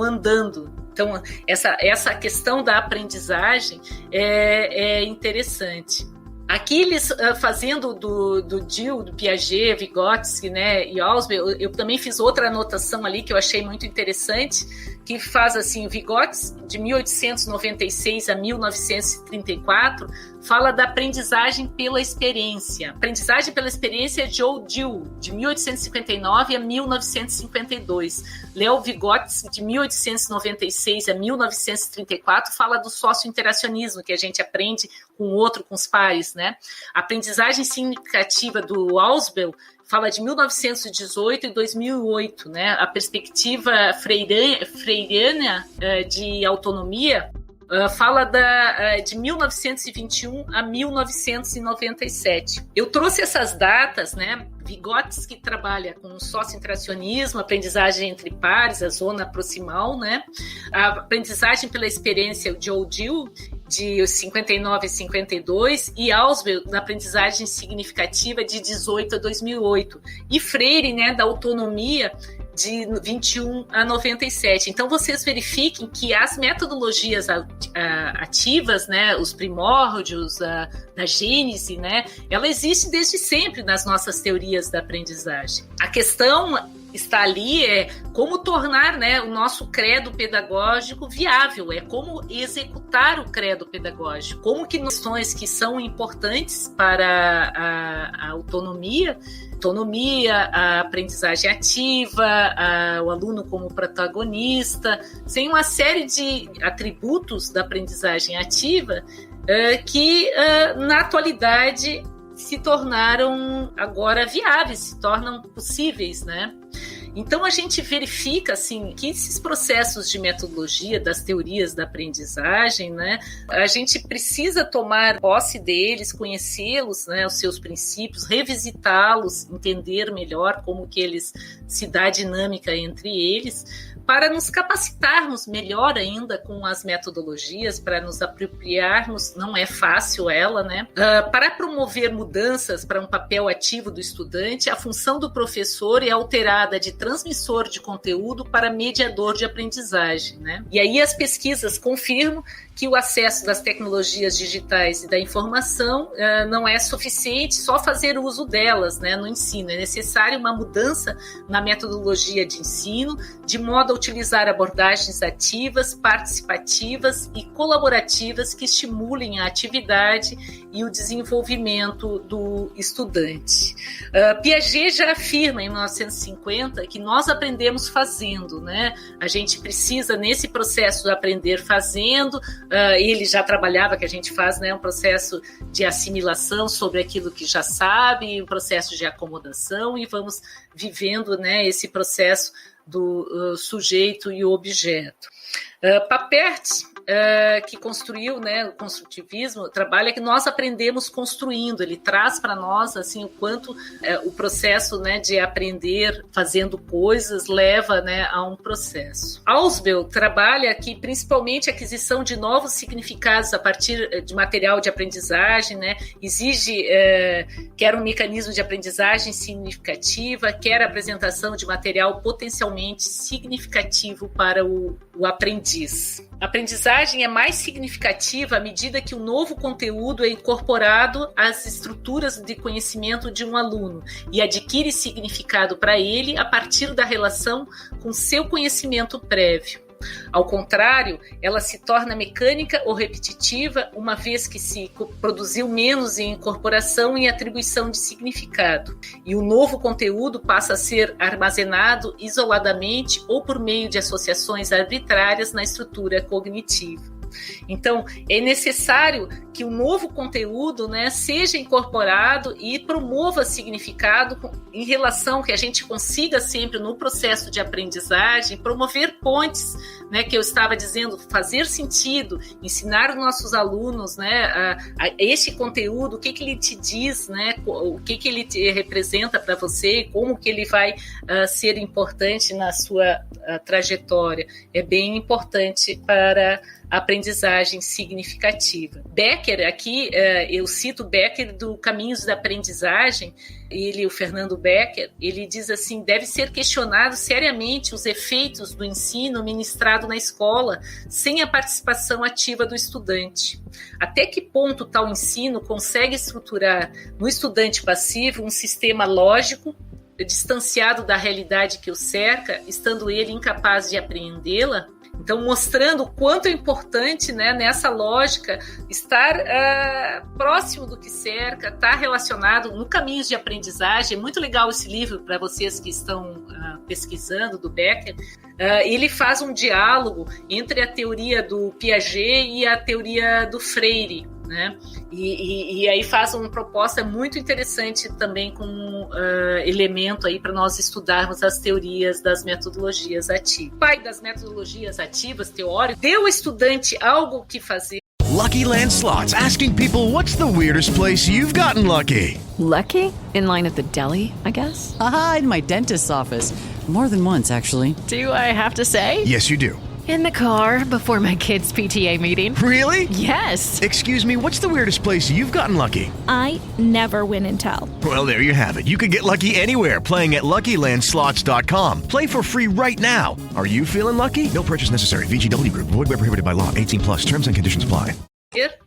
andando. Então, essa questão da aprendizagem é interessante. Aqui eles fazendo do Dewey, do Piaget, Vygotsky, né, e Ausubel, eu também fiz outra anotação ali que eu achei muito interessante, que faz assim, Vygotsky, de 1896 a 1934, fala da aprendizagem pela experiência. Aprendizagem pela experiência é Joe Dewey, de 1859 a 1952. Léo Vygotsky, de 1896 a 1934, fala do sócio-interacionismo, que a gente aprende com o outro, com os pares, né? A aprendizagem significativa do Ausubel fala de 1918 e 2008, né? A perspectiva freiriana de autonomia fala de 1921 a 1997. Eu trouxe essas datas, né? Vygotsky trabalha com sócio-interacionismo, aprendizagem entre pares, a zona proximal, né? A aprendizagem pela experiência, o Joe Dewey, de 59 a 52, e Ausubel, da aprendizagem significativa, de 18 a 2008. E Freire, né, da autonomia, de 21 a 97. Então, vocês verifiquem que as metodologias ativas, né, os primórdios da gênese, né, ela existe desde sempre nas nossas teorias da aprendizagem. A questão está ali é como tornar, né, o nosso credo pedagógico viável, é como executar o credo pedagógico, como que questões que são importantes para a autonomia, a aprendizagem ativa, o aluno como protagonista, tem uma série de atributos da aprendizagem ativa que na atualidade se tornaram agora viáveis, se tornam possíveis, né? Então a gente verifica assim que esses processos de metodologia das teorias da aprendizagem, né, a gente precisa tomar posse deles, conhecê-los, né, os seus princípios, revisitá-los, entender melhor como que eles se dá a dinâmica entre eles, para nos capacitarmos melhor ainda com as metodologias, para nos apropriarmos, não é fácil ela, né? Para promover mudanças para um papel ativo do estudante, a função do professor é alterada de transmissor de conteúdo para mediador de aprendizagem, né? E aí as pesquisas confirmam que o acesso das tecnologias digitais e da informação não é suficiente só fazer uso delas, né, no ensino. É necessário uma mudança na metodologia de ensino, de modo a utilizar abordagens ativas, participativas e colaborativas que estimulem a atividade e o desenvolvimento do estudante. Piaget já afirma em 1950 que nós aprendemos fazendo, né? A gente precisa, nesse processo de aprender fazendo, ele já trabalhava que a gente faz, né, um processo de assimilação sobre aquilo que já sabe, um processo de acomodação, e vamos vivendo, né, esse processo do sujeito e objeto. Papert, que construiu, né, o construtivismo, trabalha que nós aprendemos construindo, ele traz para nós assim, o quanto o processo, né, de aprender fazendo coisas leva, né, a um processo. Ausubel trabalha que principalmente a aquisição de novos significados a partir de material de aprendizagem, né, exige quer um mecanismo de aprendizagem significativa, quer a apresentação de material potencialmente significativo para o aprendiz. A aprendizagem é mais significativa à medida que o novo conteúdo é incorporado às estruturas de conhecimento de um aluno e adquire significado para ele a partir da relação com seu conhecimento prévio. Ao contrário, ela se torna mecânica ou repetitiva, uma vez que se produziu menos em incorporação e atribuição de significado, e o novo conteúdo passa a ser armazenado isoladamente ou por meio de associações arbitrárias na estrutura cognitiva. Então, é necessário que o novo conteúdo, né, seja incorporado e promova significado em relação que a gente consiga sempre no processo de aprendizagem promover pontes, né, que eu estava dizendo, fazer sentido, ensinar os nossos alunos, né, a este conteúdo, o que ele te diz, né, o que ele te representa para você, como que ele vai ser importante na sua trajetória. É bem importante para a aprendizagem significativa. Becker, aqui eu cito Becker do Caminhos da Aprendizagem, o Fernando Becker, ele diz assim, deve ser questionado seriamente os efeitos do ensino ministrado na escola sem a participação ativa do estudante. Até que ponto tal ensino consegue estruturar no estudante passivo um sistema lógico, distanciado da realidade que o cerca, estando ele incapaz de apreendê-la? Então, mostrando o quanto é importante, né, nessa lógica, estar próximo do que cerca, estar relacionado no Caminhos de Aprendizagem. É muito legal esse livro para vocês que estão pesquisando, do Becker. Ele faz um diálogo entre a teoria do Piaget e a teoria do Freire, né? E aí faz uma proposta muito interessante também com elemento aí para nós estudarmos as teorias das metodologias ativas. O pai das metodologias ativas, teórico, deu ao estudante algo que fazer. Lucky Land Slots, asking people, what's the weirdest place you've gotten lucky? Lucky? In line at the deli, I guess? Aha, in my dentist's office. More than once, actually. Do I have to say? Yes, you do. In the car before my kids' PTA meeting. Really? Yes. Excuse me, what's the weirdest place you've gotten lucky? I never win and tell. Well, there you have it. You can get lucky anywhere, playing at LuckyLandSlots.com. Play for free right now. Are you feeling lucky? No purchase necessary. VGW Group. Void where prohibited by law. 18+. Terms and conditions apply.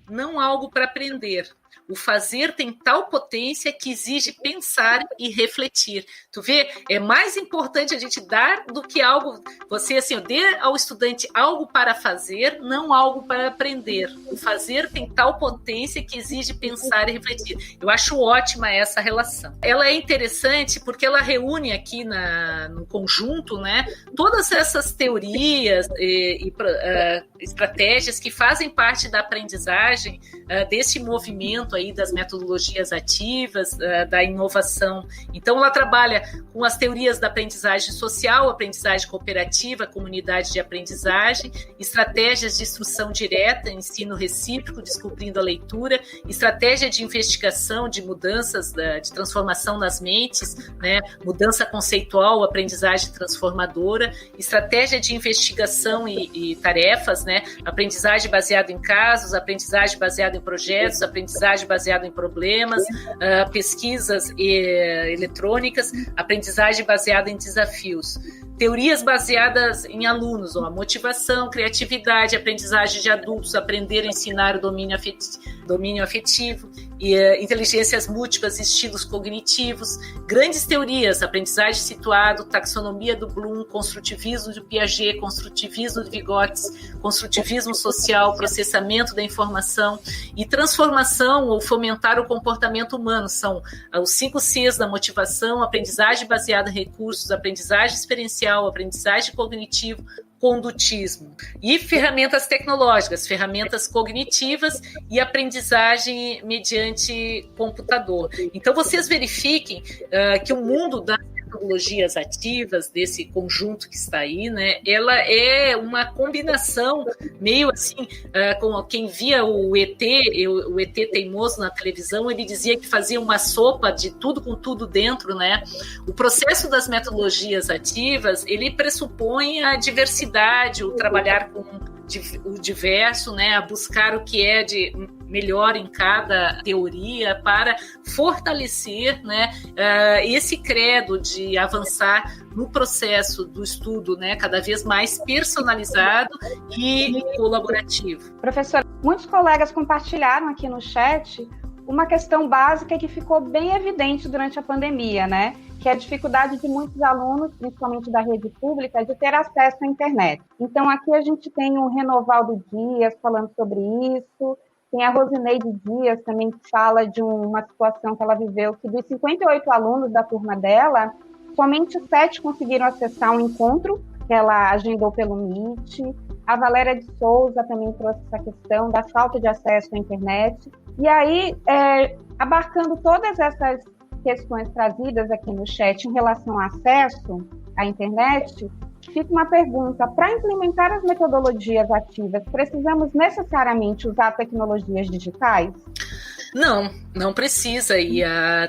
Não algo para aprender. O fazer tem tal potência que exige pensar e refletir. Tu vê, é mais importante a gente dar do que algo, você assim, dê ao estudante algo para fazer, não algo para aprender. O fazer tem tal potência que exige pensar e refletir. Eu acho ótima essa relação. Ela é interessante porque ela reúne aqui no conjunto, né, todas essas teorias e estratégias que fazem parte da aprendizagem, desse movimento aí das metodologias ativas, da inovação. Então, ela trabalha com as teorias da aprendizagem social, aprendizagem cooperativa, comunidade de aprendizagem, estratégias de instrução direta, ensino recíproco, descobrindo a leitura, estratégia de investigação, de mudanças, de transformação nas mentes, né? Mudança conceitual, aprendizagem transformadora, estratégia de investigação e tarefas, né? Aprendizagem baseada em casos, aprendizagem baseada em projetos, aprendizagem baseada em problemas, pesquisas eletrônicas, aprendizagem baseada em desafios. Teorias baseadas em alunos, a motivação, criatividade, aprendizagem de adultos, aprender a ensinar o domínio afetivo, e inteligências múltiplas, estilos cognitivos, grandes teorias, aprendizagem situado, taxonomia do Bloom, construtivismo de Piaget, construtivismo de Vygotsky, construtivismo social, processamento da informação e transformação ou fomentar o comportamento humano. São os 5 Cs da motivação, aprendizagem baseada em recursos, aprendizagem experiencial, aprendizagem cognitivo, condutismo e ferramentas tecnológicas, ferramentas cognitivas e aprendizagem mediante computador. Então, vocês verifiquem que o mundo das metodologias ativas, desse conjunto que está aí, né, ela é uma combinação meio assim, como quem via o ET teimoso na televisão, ele dizia que fazia uma sopa de tudo com tudo dentro, né? O processo das metodologias ativas, ele pressupõe a diversidade, o trabalhar com o diverso, né, a buscar o que é de melhor em cada teoria para fortalecer, né, esse credo de avançar no processo do estudo, né, cada vez mais personalizado e colaborativo. Professora, muitos colegas compartilharam aqui no chat uma questão básica que ficou bem evidente durante a pandemia, né? Que é a dificuldade de muitos alunos, principalmente da rede pública, de ter acesso à internet. Então, aqui a gente tem o Renovaldo Dias falando sobre isso, tem a Rosineide Dias também que fala de uma situação que ela viveu, que dos 58 alunos da turma dela, somente 7 conseguiram acessar um encontro que ela agendou pelo Meet. A Valéria de Souza também trouxe essa questão da falta de acesso à internet. E aí, abarcando todas essas questões trazidas aqui no chat em relação ao acesso à internet, fica uma pergunta: para implementar as metodologias ativas, precisamos necessariamente usar tecnologias digitais? Não precisa. E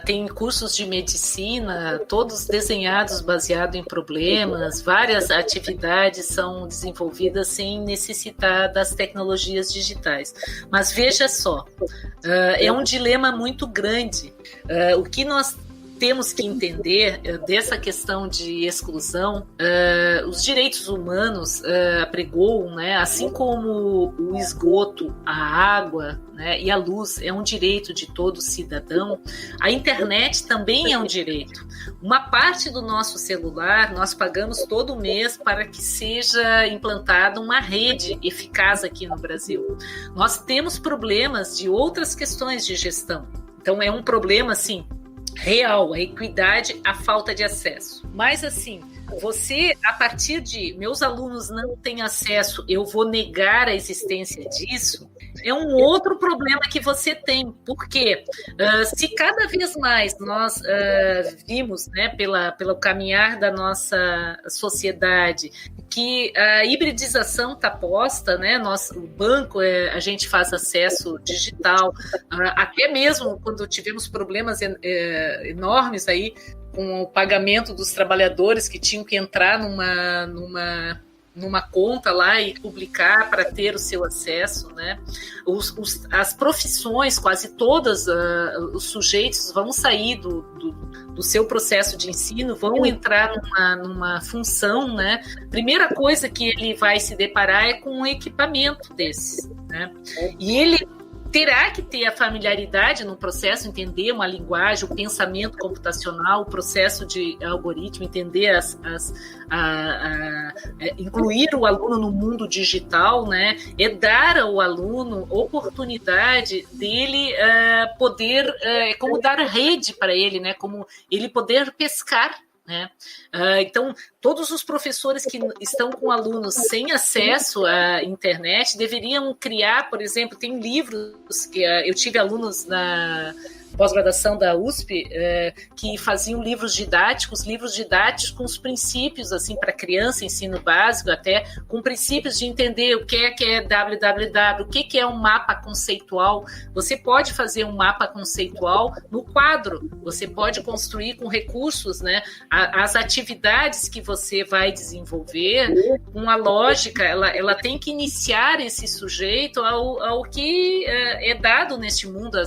tem cursos de medicina, todos desenhados baseado em problemas, várias atividades são desenvolvidas sem necessitar das tecnologias digitais. Mas veja só, é um dilema muito grande. O que nós temos que entender dessa questão de exclusão, os direitos humanos apregoam, né, assim como o esgoto, a água, né, e a luz é um direito de todo cidadão, a internet também é um direito. Uma parte do nosso celular nós pagamos todo mês para que seja implantada uma rede eficaz aqui no Brasil. Nós temos problemas de outras questões de gestão. Então é um problema, assim, real, a equidade, a falta de acesso. Mas assim, você, a partir de meus alunos não têm acesso, eu vou negar a existência disso, é um outro problema que você tem. Por quê? Se cada vez mais nós vimos, né, pelo caminhar da nossa sociedade, que a hibridização está posta, né? O banco, a gente faz acesso digital, até mesmo quando tivemos problemas enormes aí com o pagamento dos trabalhadores que tinham que entrar numa conta lá e publicar para ter o seu acesso, né? As profissões, quase todas, os sujeitos vão sair do seu processo de ensino, vão entrar numa função, né? Primeira coisa que ele vai se deparar é com um equipamento desses, né? E ele terá que ter a familiaridade no processo, entender uma linguagem, o pensamento computacional, o processo de algoritmo, entender incluir o aluno no mundo digital, né? É dar ao aluno oportunidade dele poder, como dar rede para ele, né? Como ele poder pescar, né? Então, todos os professores que estão com alunos sem acesso à internet deveriam criar, por exemplo, tem livros que eu tive alunos na pós-graduação da USP que faziam livros didáticos com os princípios assim para criança, ensino básico, até com princípios de entender o que é www, o que é um mapa conceitual. Você pode fazer um mapa conceitual no quadro, você pode construir com recursos, né, as atividades que você vai desenvolver, com a lógica, ela tem que iniciar esse sujeito ao que é dado neste mundo,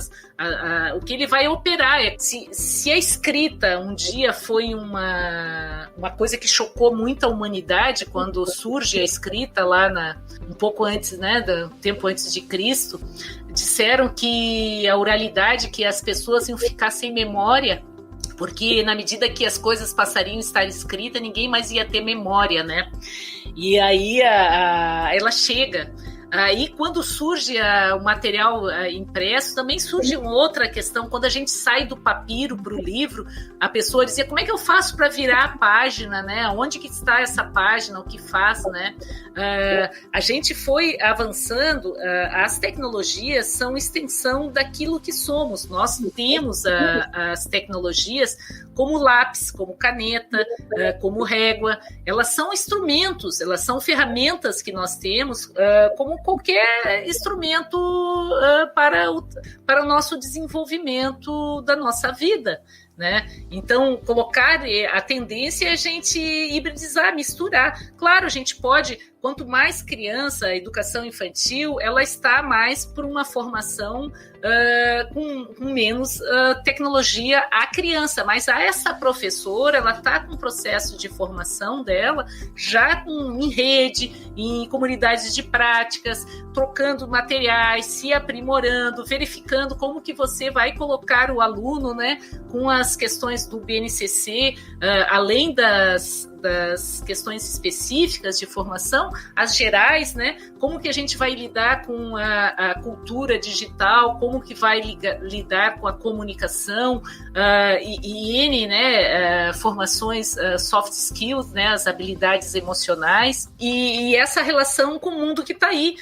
o que ele vai operar. Se a escrita um dia foi uma coisa que chocou muito a humanidade, quando surge a escrita lá um pouco antes, né, do tempo antes de Cristo, disseram que a oralidade, que as pessoas iam ficar sem memória, porque na medida que as coisas passariam a estar escritas, ninguém mais ia ter memória, né? E aí ela chega. Aí, quando surge o material impresso, também surge uma outra questão. Quando a gente sai do papiro para o livro, a pessoa dizia, como é que eu faço para virar a página, né? Onde que está essa página, o que faz, né? A gente foi avançando, as tecnologias são extensão daquilo que somos. Nós temos as tecnologias como lápis, como caneta, como régua. Elas são instrumentos, elas são ferramentas que nós temos como qualquer instrumento para o nosso desenvolvimento da nossa vida, né? Então, a tendência é a gente hibridizar, misturar. Claro, a gente pode, quanto mais criança, a educação infantil, ela está mais por uma formação com menos tecnologia à criança, mas essa professora, ela está com um processo de formação dela, já em rede, em comunidades de práticas, trocando materiais, se aprimorando, verificando como que você vai colocar o aluno, né, com as questões do BNCC, além das questões específicas de formação, as gerais, né? Como que a gente vai lidar com a cultura digital, como que vai lidar com a comunicação, né? Formações soft skills, né? As habilidades emocionais e essa relação com o mundo que está aí.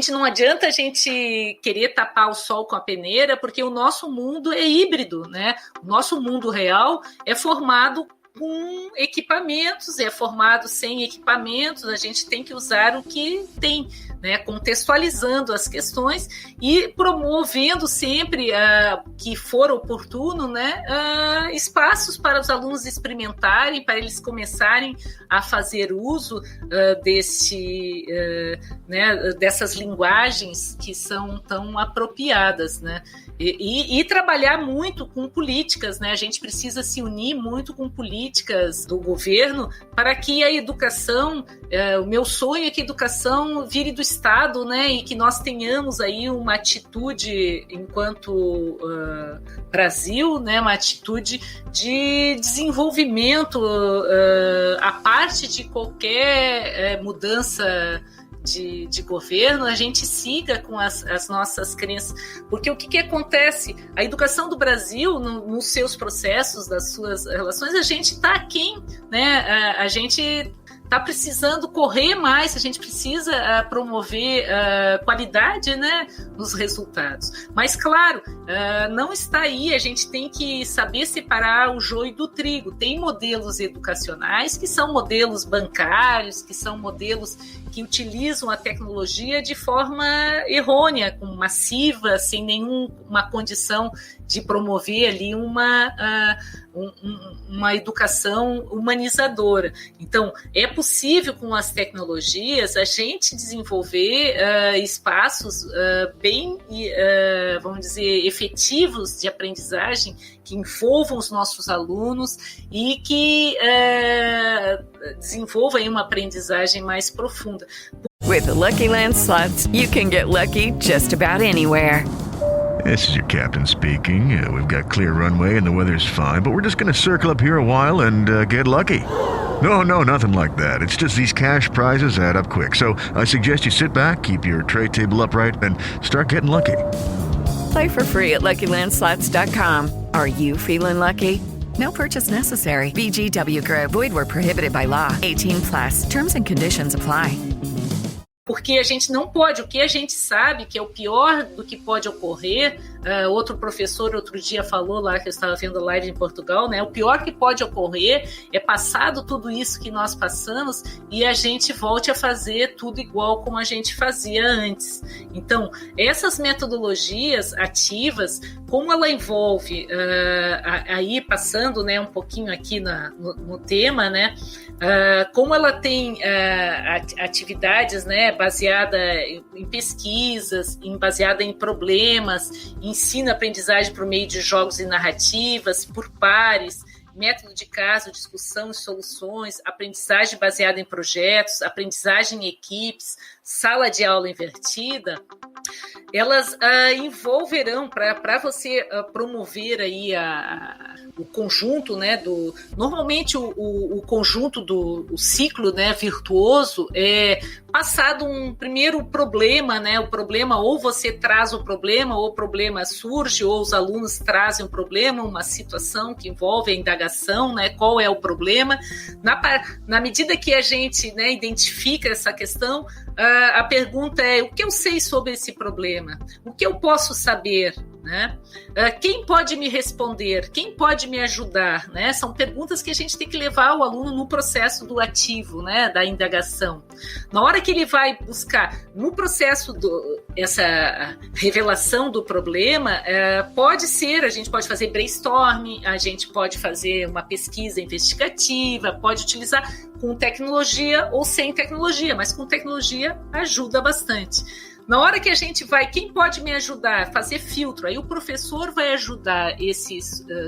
Não adianta a gente querer tapar o sol com a peneira, porque o nosso mundo é híbrido, né? O nosso mundo real é formado com equipamentos, é formado sem equipamentos, a gente tem que usar o que tem, né, contextualizando as questões e promovendo sempre que for oportuno, né, espaços para os alunos experimentarem, para eles começarem a fazer uso dessas linguagens que são tão apropriadas, né? E trabalhar muito com políticas, né? A gente precisa se unir muito com políticas do governo para que a educação, o meu sonho é que a educação vire do Estado, né? E que nós tenhamos aí uma atitude enquanto Brasil, né? Uma atitude de desenvolvimento a parte de qualquer mudança de governo, a gente siga com as nossas crenças, porque o que acontece? A educação do Brasil, nos seus processos, das suas relações, a gente está aquém, né? A gente está precisando correr mais, a gente precisa promover qualidade, né, nos resultados. Mas, claro, não está aí, a gente tem que saber separar o joio do trigo. Tem modelos educacionais que são modelos bancários, que são modelos que utilizam a tecnologia de forma errônea, massiva, sem nenhuma condição de promover ali uma educação humanizadora. Então, é possível com as tecnologias a gente desenvolver espaços bem, vamos dizer, efetivos de aprendizagem que envolvam os nossos alunos e que desenvolvam aí uma aprendizagem mais profunda. With the Lucky Land Slots, you can get lucky just about anywhere. This is your captain speaking. We've got clear runway and the weather's fine, but we're just going to circle up here a while and get lucky. No, nothing like that. It's just these cash prizes add up quick. So I suggest you sit back, keep your tray table upright, and start getting lucky. Play for free at LuckyLandSlots.com. Are you feeling lucky? No purchase necessary. VGW Group. Void where prohibited by law. 18+. Terms and conditions apply. Porque a gente não pode, o que a gente sabe que é o pior do que pode ocorrer, outro professor outro dia falou lá, que eu estava vendo live em Portugal, né? O pior que pode ocorrer é passado tudo isso que nós passamos e a gente volte a fazer tudo igual como a gente fazia antes. Então, essas metodologias ativas, como ela envolve, aí passando, né, um pouquinho aqui no tema, né? Como ela tem atividades, né, baseada em pesquisas, baseada em problemas, ensino-aprendizagem por meio de jogos e narrativas, por pares, método de caso, discussão e soluções, aprendizagem baseada em projetos, aprendizagem em equipes, sala de aula invertida, elas envolverão, para você promover aí o conjunto, né, normalmente o conjunto do ciclo, né, virtuoso é passado um primeiro problema, né, o problema, ou você traz o problema, ou o problema surge, ou os alunos trazem um problema, uma situação que envolve a indagação, né, qual é o problema. Na medida que a gente, né, identifica essa questão, a pergunta é: o que eu sei sobre esse problema? O que eu posso saber? Né? Quem pode me responder? Quem pode me ajudar? Né? São perguntas que a gente tem que levar o aluno no processo do ativo, né? Da indagação. Na hora que ele vai buscar, no processo essa revelação do problema, pode ser, a gente pode fazer brainstorming, a gente pode fazer uma pesquisa investigativa, pode utilizar com tecnologia ou sem tecnologia, mas com tecnologia ajuda bastante. Na hora que a gente vai, quem pode me ajudar? Fazer filtro. Aí o professor vai ajudar esse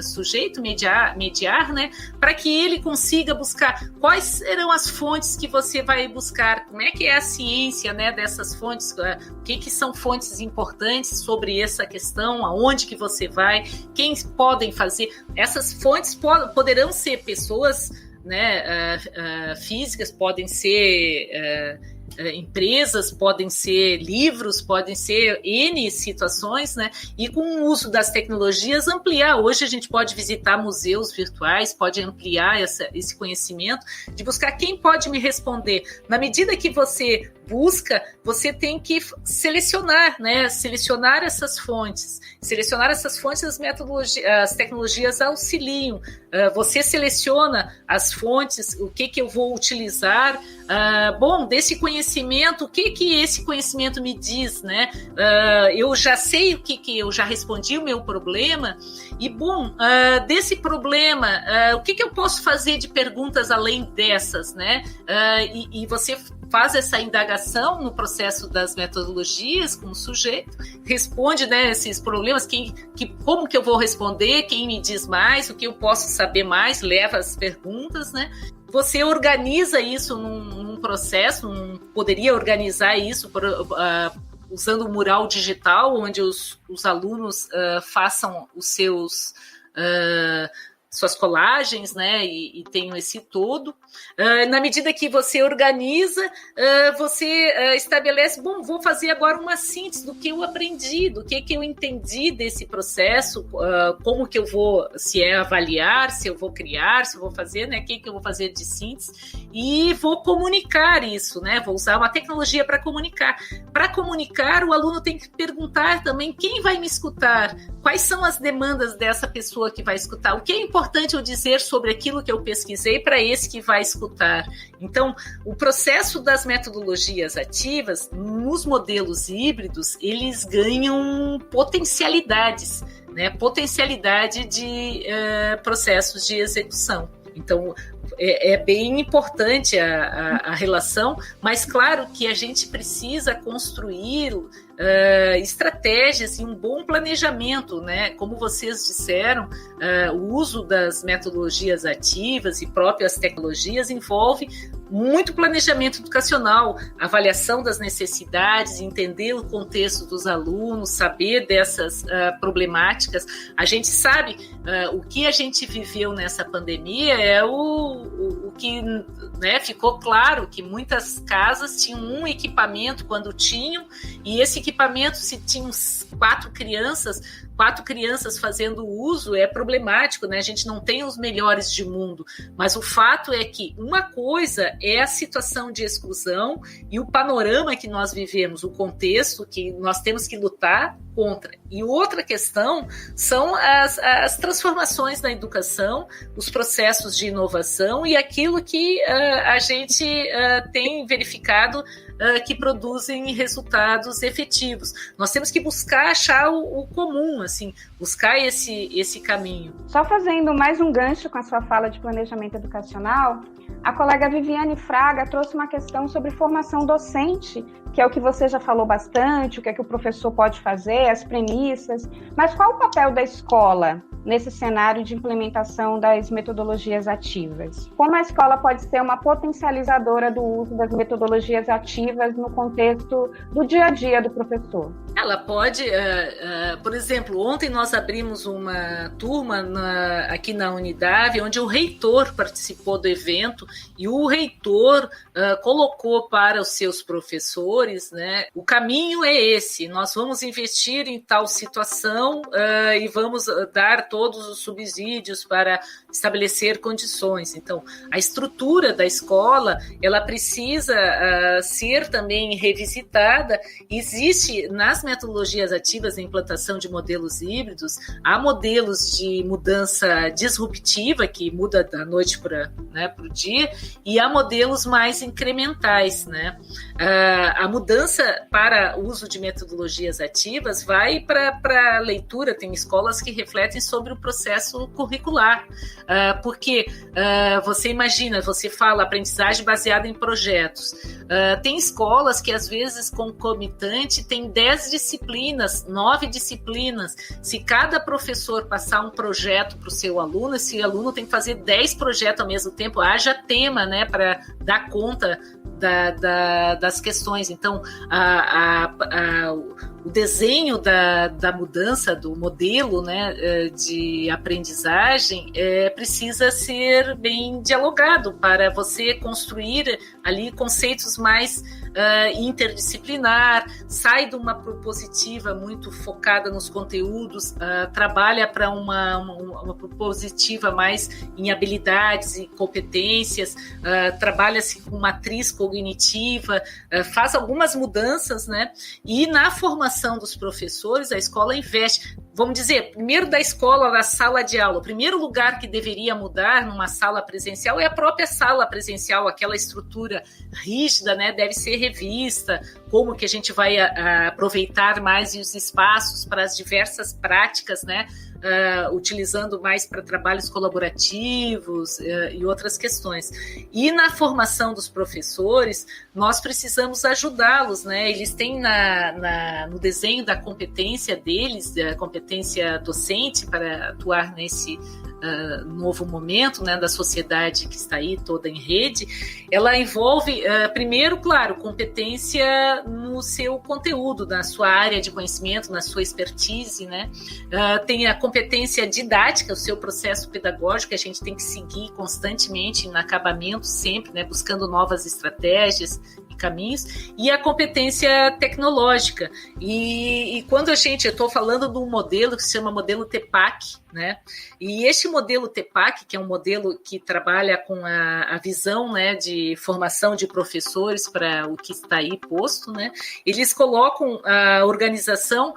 sujeito, mediar, né? Para que ele consiga buscar quais serão as fontes que você vai buscar, como é que é a ciência, né, dessas fontes, o que são fontes importantes sobre essa questão, aonde que você vai, quem podem fazer. Essas fontes poderão ser pessoas, né, físicas, podem ser... empresas, podem ser livros, podem ser N situações, né? E com o uso das tecnologias ampliar. Hoje a gente pode visitar museus virtuais, pode ampliar esse conhecimento, de buscar quem pode me responder. Na medida que você busca, você tem que selecionar, né? Selecionar essas fontes. Selecionar essas fontes, as tecnologias auxiliam. Você seleciona as fontes, o que eu vou utilizar. Bom, desse conhecimento, o que esse conhecimento me diz, né? Eu já sei o que eu já respondi o meu problema, e bom, desse problema, o que eu posso fazer de perguntas além dessas, né? E você faz essa indagação no processo das metodologias com o sujeito, responde, né, esses problemas, como que eu vou responder, quem me diz mais, o que eu posso saber mais, leva as perguntas, né? Você organiza isso num processo, poderia organizar isso usando o mural digital, onde os alunos façam os suas colagens, né, e tenham esse todo. Na medida que você organiza, você estabelece, bom, vou fazer agora uma síntese do que eu aprendi, do que eu entendi desse processo, como que eu vou, se é avaliar, se eu vou criar, se eu vou fazer, né, o que eu vou fazer de síntese, e vou comunicar isso, né, vou usar uma tecnologia para comunicar. Para comunicar, o aluno tem que perguntar também quem vai me escutar, quais são as demandas dessa pessoa que vai escutar, o que é importante eu dizer sobre aquilo que eu pesquisei para esse que vai escutar. Então, o processo das metodologias ativas, nos modelos híbridos, eles ganham potencialidades, né? Potencialidade de processos de execução. Então, é bem importante a relação, mas claro que a gente precisa construir estratégias e um bom planejamento, né? Como vocês disseram, o uso das metodologias ativas e próprias tecnologias envolve muito planejamento educacional, avaliação das necessidades, entender o contexto dos alunos, saber dessas problemáticas. A gente sabe o que a gente viveu nessa pandemia é o que, né, ficou claro que muitas casas tinham um equipamento quando tinham, e esse equipamento, se tinham 4 crianças fazendo uso, é problemático, né? A gente não tem os melhores de mundo, mas o fato é que uma coisa é a situação de exclusão e o panorama que nós vivemos, o contexto que nós temos que lutar contra. E outra questão são as transformações na educação, os processos de inovação e aquilo que a gente tem verificado que produzem resultados efetivos. Nós temos que buscar achar o comum, assim, buscar esse caminho. Só fazendo mais um gancho com a sua fala de planejamento educacional, a colega Viviane Fraga trouxe uma questão sobre formação docente, que é o que você já falou bastante, o que é que o professor pode fazer, as premissas, mas qual o papel da escola nesse cenário de implementação das metodologias ativas? Como a escola pode ser uma potencializadora do uso das metodologias ativas no contexto do dia a dia do professor? Ela pode, por exemplo, ontem nós abrimos uma turma aqui na Unidade, onde o reitor participou do evento e o reitor colocou para os seus professores, né, o caminho é esse, nós vamos investir em tal situação e vamos dar todos os subsídios para estabelecer condições. Então, a estrutura da escola, ela precisa ser também revisitada. Existe nas metodologias ativas a implantação de modelos híbridos, há modelos de mudança disruptiva, que muda da noite para o dia, e há modelos mais incrementais, né? A mudança para o uso de metodologias ativas vai para a leitura, tem escolas que refletem sobre o processo curricular, porque você imagina, você fala aprendizagem baseada em projetos, tem escolas que às vezes concomitante tem 10 disciplinas, 9 disciplinas, se cada professor passar um projeto para o seu aluno, esse aluno tem que fazer 10 projetos ao mesmo tempo, haja tema, né, para dar conta das questões. Então, o desenho da mudança do modelo, né, de aprendizagem precisa ser bem dialogado para você construir ali conceitos mais interdisciplinar, sai de uma propositiva muito focada nos conteúdos, trabalha para uma propositiva mais em habilidades e competências, trabalha-se com matriz cognitiva, faz algumas mudanças, né? E na formação dos professores, a escola investe, vamos dizer, primeiro da escola, da sala de aula, o primeiro lugar que deveria mudar numa sala presencial é a própria sala presencial, aquela estrutura rígida, né, deve ser revista, como que a gente vai aproveitar mais os espaços para as diversas práticas, né, utilizando mais para trabalhos colaborativos e outras questões. E na formação dos professores, nós precisamos ajudá-los, né? Eles têm no desenho da competência deles, da competência docente para atuar nesse novo momento, né, da sociedade que está aí toda em rede, ela envolve, primeiro, claro, competência no seu conteúdo, na sua área de conhecimento, na sua expertise, né? Tem a competência didática, o seu processo pedagógico, que a gente tem que seguir constantemente no acabamento sempre, né, buscando novas estratégias e caminhos, e a competência tecnológica. E quando eu estou falando de um modelo que se chama modelo TEPAC, né? E este modelo TEPAC, que é um modelo que trabalha com a visão, né, de formação de professores para o que está aí posto, né? Eles colocam a organização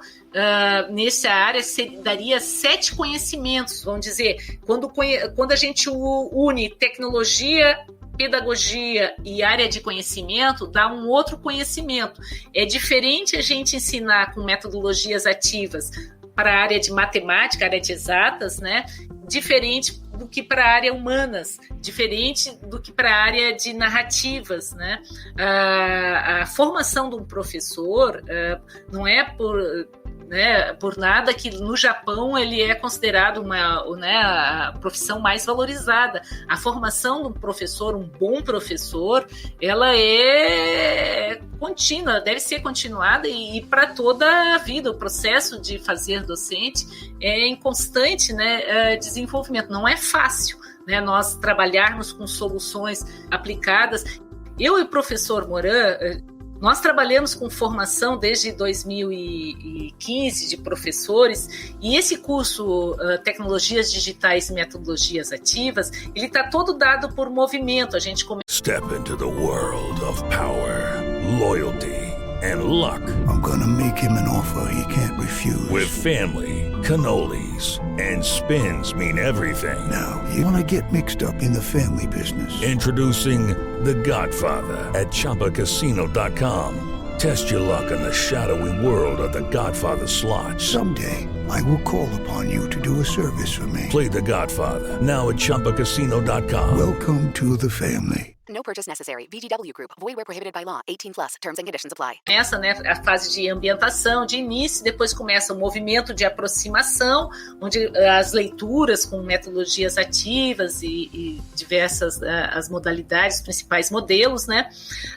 nessa área, daria 7 conhecimentos, vamos dizer, quando a gente une tecnologia, pedagogia e área de conhecimento, dá um outro conhecimento. É diferente a gente ensinar com metodologias ativas para a área de matemática, área de exatas, né? Diferente do que para a área humanas, diferente do que para a área de narrativas, né? A formação de um professor não é por né, por nada que no Japão ele é considerado a profissão mais valorizada. A formação de um professor, um bom professor, ela é contínua, deve ser continuada e para toda a vida. O processo de fazer docente é em constante, né, desenvolvimento. Não é fácil, né, nós trabalharmos com soluções aplicadas. Eu e o professor Moran, nós trabalhamos com formação desde 2015 de professores, e esse curso Tecnologias Digitais e Metodologias Ativas, ele está todo dado por movimento. A gente Step into the world of power, loyalty, and luck. I'm gonna make him an offer he can't refuse. With family, cannolis, and spins mean everything. Now, you wanna get mixed up in the family business. Introducing The Godfather at ChumbaCasino.com. Test your luck in the shadowy world of The Godfather slot. Someday, I will call upon you to do a service for me. Play The Godfather now at ChumbaCasino.com. Welcome to the family. No purchase necessary. VGW Group. Void where prohibited by law. 18+. Terms and conditions apply. Começa, né, a fase de ambientação, de início, depois começa o movimento de aproximação, onde as leituras com metodologias ativas e diversas as modalidades, principais modelos, né?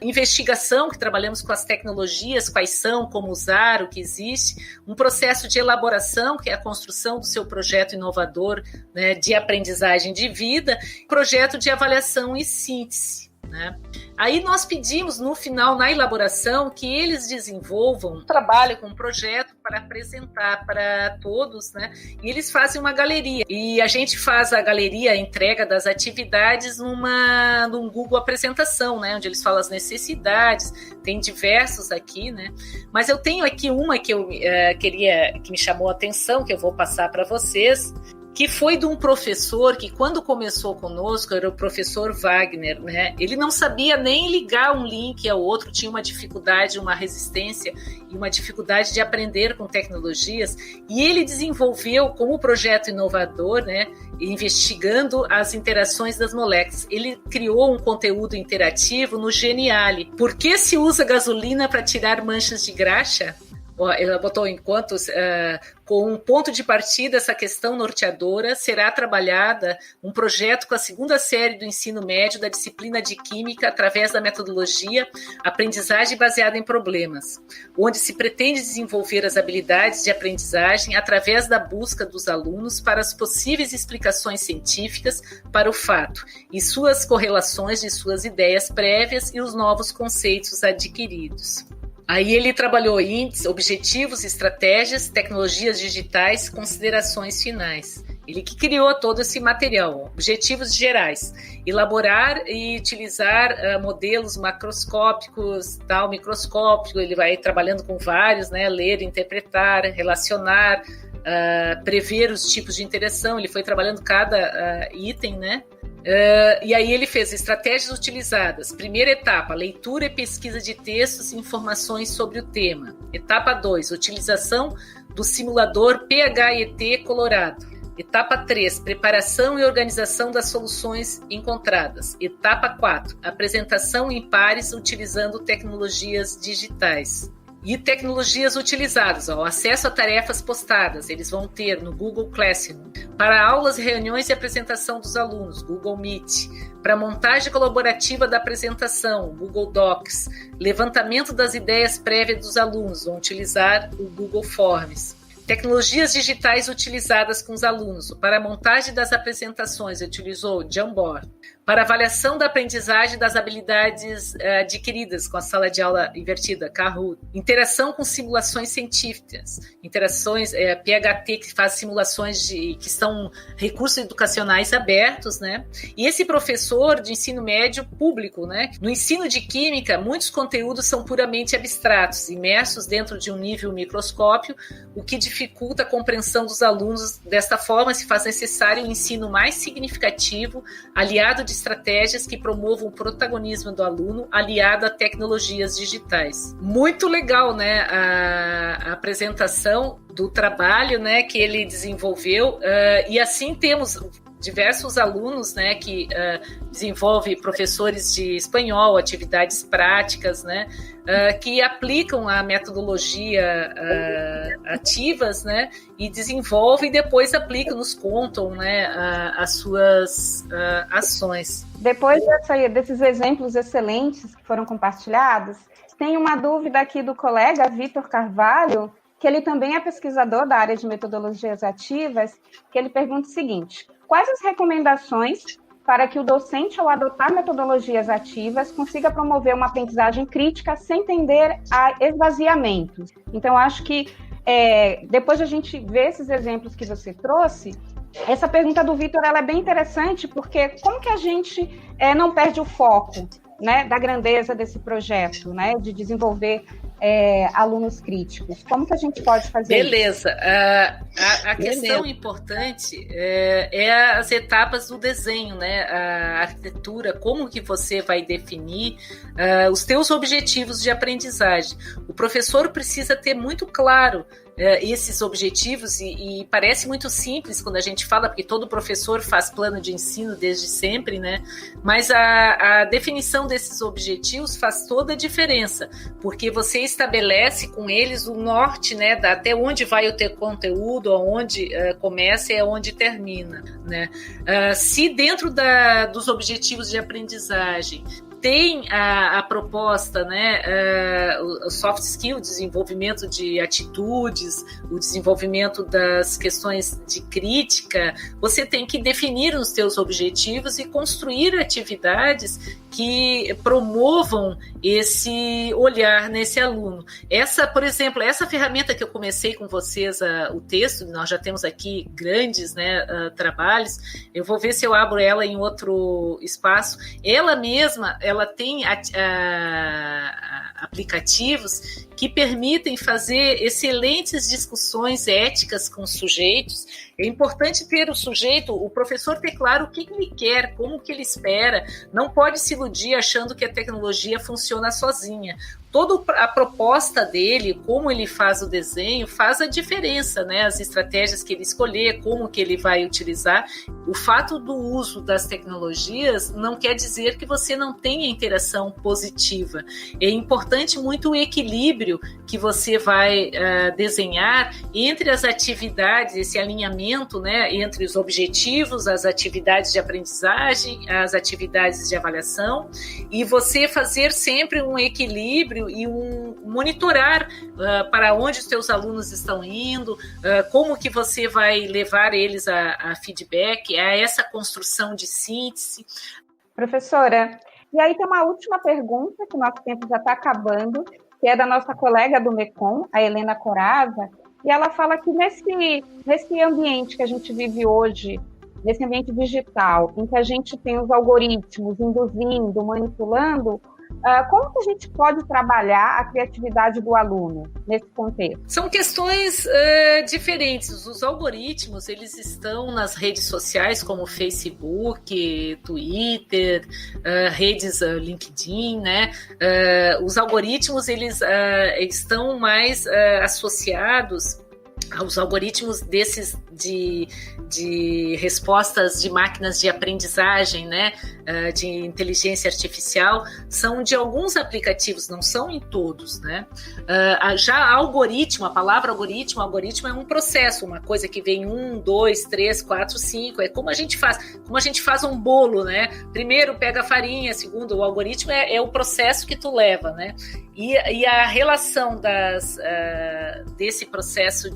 Investigação, que trabalhamos com as tecnologias, quais são, como usar, o que existe. Um processo de elaboração, que é a construção do seu projeto inovador, né, de aprendizagem de vida. Projeto de avaliação e síntese. Né? Aí nós pedimos no final, na elaboração, que eles desenvolvam um trabalho com um projeto para apresentar para todos, né? E eles fazem uma galeria, e a gente faz a galeria, a entrega das atividades num Google Apresentação, né? Onde eles falam as necessidades, tem diversos aqui, né? Mas eu tenho aqui uma que eu que me chamou a atenção, que eu vou passar para vocês, que foi de um professor que, quando começou conosco, era o professor Wagner, né? Ele não sabia nem ligar um link ao outro, tinha uma dificuldade, uma resistência e uma dificuldade de aprender com tecnologias, e ele desenvolveu como projeto inovador, né, investigando as interações das moléculas. Ele criou um conteúdo interativo no Geniali. Por que se usa gasolina para tirar manchas de graxa? Ela botou enquanto com um ponto de partida, essa questão norteadora será trabalhada um projeto com a segunda série do ensino médio da disciplina de Química através da metodologia Aprendizagem Baseada em Problemas, onde se pretende desenvolver as habilidades de aprendizagem através da busca dos alunos para as possíveis explicações científicas para o fato e suas correlações de suas ideias prévias e os novos conceitos adquiridos. Aí ele trabalhou índices, objetivos, estratégias, tecnologias digitais, considerações finais. Ele que criou todo esse material, objetivos gerais, elaborar e utilizar modelos macroscópicos, tal, microscópico, ele vai trabalhando com vários, né, ler, interpretar, relacionar, prever os tipos de interação, ele foi trabalhando cada item, né? E aí ele fez estratégias utilizadas. Primeira etapa, leitura e pesquisa de textos e informações sobre o tema. Etapa 2, utilização do simulador PHET Colorado. Etapa 3, preparação e organização das soluções encontradas. Etapa 4, apresentação em pares utilizando tecnologias digitais. E tecnologias utilizadas, acesso a tarefas postadas, eles vão ter no Google Classroom. Para aulas, reuniões e apresentação dos alunos, Google Meet. Para montagem colaborativa da apresentação, Google Docs. Levantamento das ideias prévias dos alunos, vão utilizar o Google Forms. Tecnologias digitais utilizadas com os alunos. Para a montagem das apresentações, utilizou o Jamboard. Para avaliação da aprendizagem das habilidades adquiridas com a sala de aula invertida, Kahoot. Interação com simulações científicas. Interações, PHT, que faz simulações que são recursos educacionais abertos, né? E esse professor de ensino médio público, né? No ensino de química, muitos conteúdos são puramente abstratos, imersos dentro de um nível microscópio, o que dificulta a compreensão dos alunos. Desta forma, se faz necessário um ensino mais significativo, aliado de estratégias que promovam o protagonismo do aluno, aliado a tecnologias digitais. Muito legal, né? A apresentação do trabalho, né, que ele desenvolveu, e assim temos diversos alunos, né, que desenvolvem professores de espanhol, atividades práticas, né, que aplicam a metodologia ativas, né, e desenvolvem e depois aplicam, nos contam, né, as suas ações. Depois desses exemplos excelentes que foram compartilhados, tem uma dúvida aqui do colega Vitor Carvalho, que ele também é pesquisador da área de metodologias ativas, que ele pergunta o seguinte: quais as recomendações para que o docente, ao adotar metodologias ativas, consiga promover uma aprendizagem crítica sem tender a esvaziamento? Então, acho que depois de a gente ver esses exemplos que você trouxe, essa pergunta do Vitor ela é bem interessante, porque como que a gente não perde o foco, né, da grandeza desse projeto, né, de desenvolver alunos críticos? Como que a gente pode fazer isso? Beleza. A questão importante é as etapas do desenho, né? A arquitetura, como que você vai definir os teus objetivos de aprendizagem. O professor precisa ter muito claro esses objetivos e parece muito simples quando a gente fala, porque todo professor faz plano de ensino desde sempre, né? Mas a definição desses objetivos faz toda a diferença, porque você estabelece com eles o norte, né? Até onde vai o teu conteúdo, aonde começa e aonde termina, né? Se dentro dos objetivos de aprendizagem tem a proposta, né, o soft skill, o desenvolvimento de atitudes, o desenvolvimento das questões de crítica, você tem que definir os teus objetivos e construir atividades que promovam esse olhar nesse aluno. Por exemplo, essa ferramenta que eu comecei com vocês, o texto, nós já temos aqui grandes, né, trabalhos, eu vou ver se eu abro ela em outro espaço. Ela mesma, ela tem aplicativos que permitem fazer excelentes discussões éticas com sujeitos. É importante ter o professor ter claro o que ele quer, como que ele espera, não pode se iludir achando que a tecnologia funciona sozinha. Toda a proposta dele, como ele faz o desenho, faz a diferença, né? As estratégias que ele escolher, como que ele vai utilizar. O fato do uso das tecnologias não quer dizer que você não tenha interação positiva. É importante muito o equilíbrio que você vai desenhar entre as atividades, esse alinhamento, né, entre os objetivos, as atividades de aprendizagem, as atividades de avaliação, e você fazer sempre um equilíbrio e monitorar para onde os teus alunos estão indo, como que você vai levar eles a feedback, a essa construção de síntese. Professora, e aí tem uma última pergunta, que o nosso tempo já está acabando, que é da nossa colega do MECOM, a Helena Coraza, e ela fala que nesse ambiente que a gente vive hoje, nesse ambiente digital, em que a gente tem os algoritmos induzindo, manipulando, como que a gente pode trabalhar a criatividade do aluno nesse contexto? São questões diferentes. Os algoritmos, eles estão nas redes sociais como Facebook, Twitter, redes LinkedIn, né? Os algoritmos, eles estão mais associados aos algoritmos desses de respostas de máquinas de aprendizagem, né, de inteligência artificial, são de alguns aplicativos, não são em todos, né? Já algoritmo, a palavra algoritmo é um processo, uma coisa que vem 1, 2, 3, 4, 5, é como a gente faz um bolo, né? Primeiro pega a farinha, segundo, o algoritmo é o processo que tu leva, né? E a relação desse processo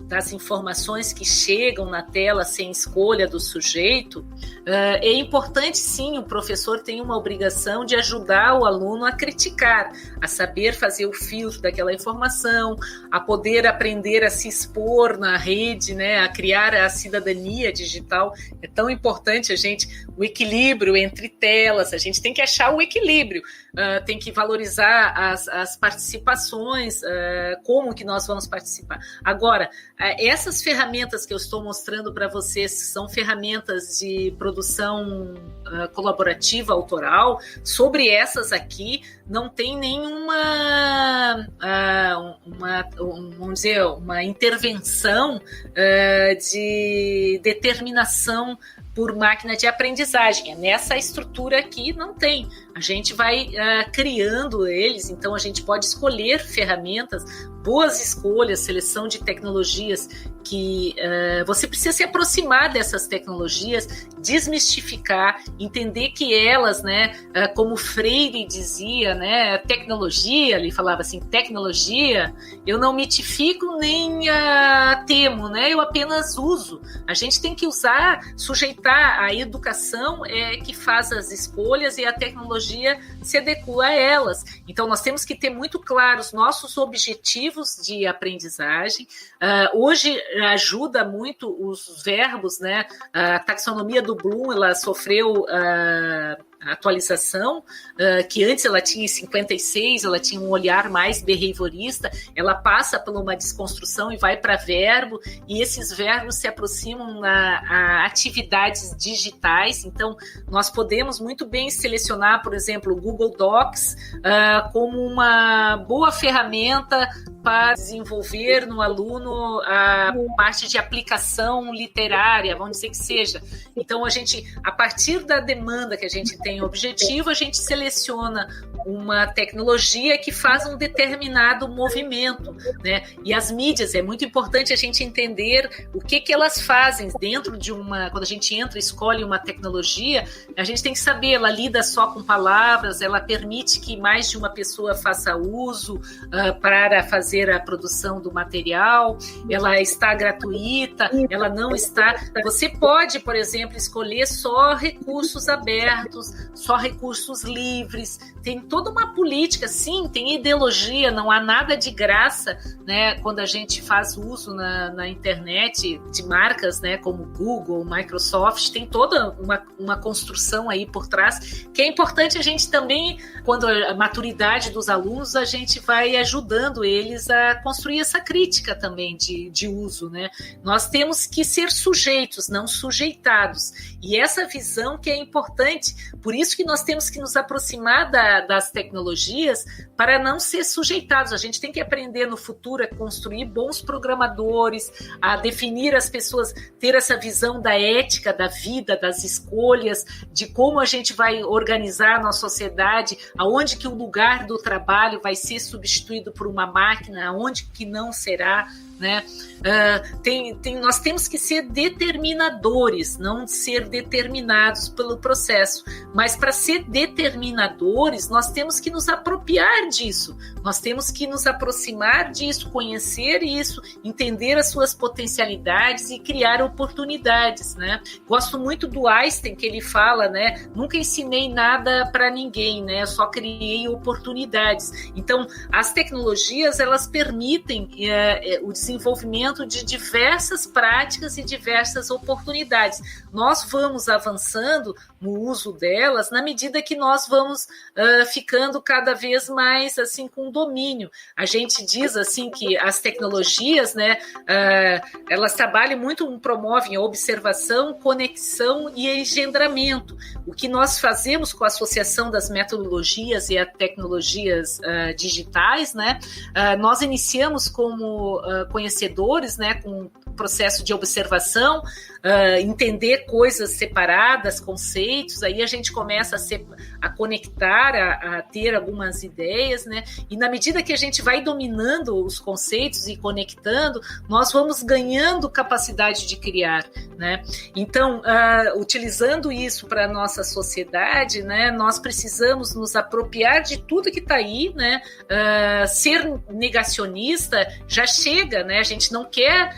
das informações que chegam na tela sem escolha do sujeito, é importante sim, o professor tem uma obrigação de ajudar o aluno a criticar, a saber fazer o filtro daquela informação, a poder aprender a se expor na rede, né, a criar a cidadania digital. É tão importante o equilíbrio entre telas, a gente tem que achar o equilíbrio, tem que valorizar as participações, como que nós vamos participar. Agora, essas ferramentas que eu estou mostrando para vocês são ferramentas de produção colaborativa, autoral. Sobre essas aqui, não tem nenhuma vamos dizer, uma intervenção de determinação por máquina de aprendizagem. Nessa estrutura aqui não tem. A gente vai criando eles, então a gente pode escolher ferramentas, boas escolhas, seleção de tecnologias que você precisa se aproximar dessas tecnologias, desmistificar, entender que elas, né, como Freire dizia, né, tecnologia, ele falava assim, tecnologia, eu não mitifico nem temo, né, eu apenas uso. A gente tem que usar, sujeitar a educação que faz as escolhas e a tecnologia se adequa a elas. Então nós temos que ter muito claros nossos objetivos de aprendizagem. Hoje ajuda muito os verbos, né? A taxonomia do Bloom, ela sofreu atualização, que antes ela tinha em 56, ela tinha um olhar mais behaviorista, ela passa por uma desconstrução e vai para verbo, e esses verbos se aproximam a atividades digitais. Então nós podemos muito bem selecionar, por exemplo, o Google Docs como uma boa ferramenta para desenvolver no aluno a parte de aplicação literária, vamos dizer que seja. Então, a partir da demanda que a gente tem objetivo, a gente seleciona uma tecnologia que faz um determinado movimento, né? E as mídias, é muito importante a gente entender o que elas fazem dentro de quando a gente entra e escolhe uma tecnologia, a gente tem que saber, ela lida só com palavras, ela permite que mais de uma pessoa faça uso para fazer a produção do material, ela está gratuita, ela não está... Você pode, por exemplo, escolher só recursos abertos, só recursos livres, tem toda uma política, sim, tem ideologia, não há nada de graça, né, quando a gente faz uso na internet de marcas, né, como Google, Microsoft, tem toda uma construção aí por trás, que é importante a gente também, quando a maturidade dos alunos, a gente vai ajudando eles a construir essa crítica também de uso, né? Nós temos que ser sujeitos, não sujeitados, e essa visão que é importante, por isso que nós temos que nos aproximar das tecnologias para não ser sujeitados. A gente tem que aprender no futuro a construir bons programadores, a definir as pessoas, ter essa visão da ética, da vida, das escolhas, de como a gente vai organizar a nossa sociedade, aonde que o lugar do trabalho vai ser substituído por uma máquina, aonde que não será, né? Nós temos que ser determinadores, não ser determinados pelo processo, mas para ser determinadores nós temos que nos apropriar disso, nós temos que nos aproximar disso, conhecer isso, entender as suas potencialidades e criar oportunidades, né? Gosto muito do Einstein, que ele fala, né, nunca ensinei nada para ninguém, né, eu só criei oportunidades. Então as tecnologias, elas permitem o desenvolvimento de diversas práticas e diversas oportunidades. Nós vamos avançando no uso delas na medida que nós vamos ficando cada vez mais assim com domínio. A gente diz assim que as tecnologias, né, elas trabalham muito, promovem a observação, conexão e engendramento. O que nós fazemos com a associação das metodologias e as tecnologias digitais, né, nós iniciamos como conhecedores, né, com um processo de observação, entender coisas separadas, conceitos, aí a gente começa a conectar, a ter algumas ideias, né? E na medida que a gente vai dominando os conceitos e conectando, nós vamos ganhando capacidade de criar, né? Então, utilizando isso para a nossa sociedade, né, nós precisamos nos apropriar de tudo que está aí, né? Ser negacionista já chega, né? A gente não quer,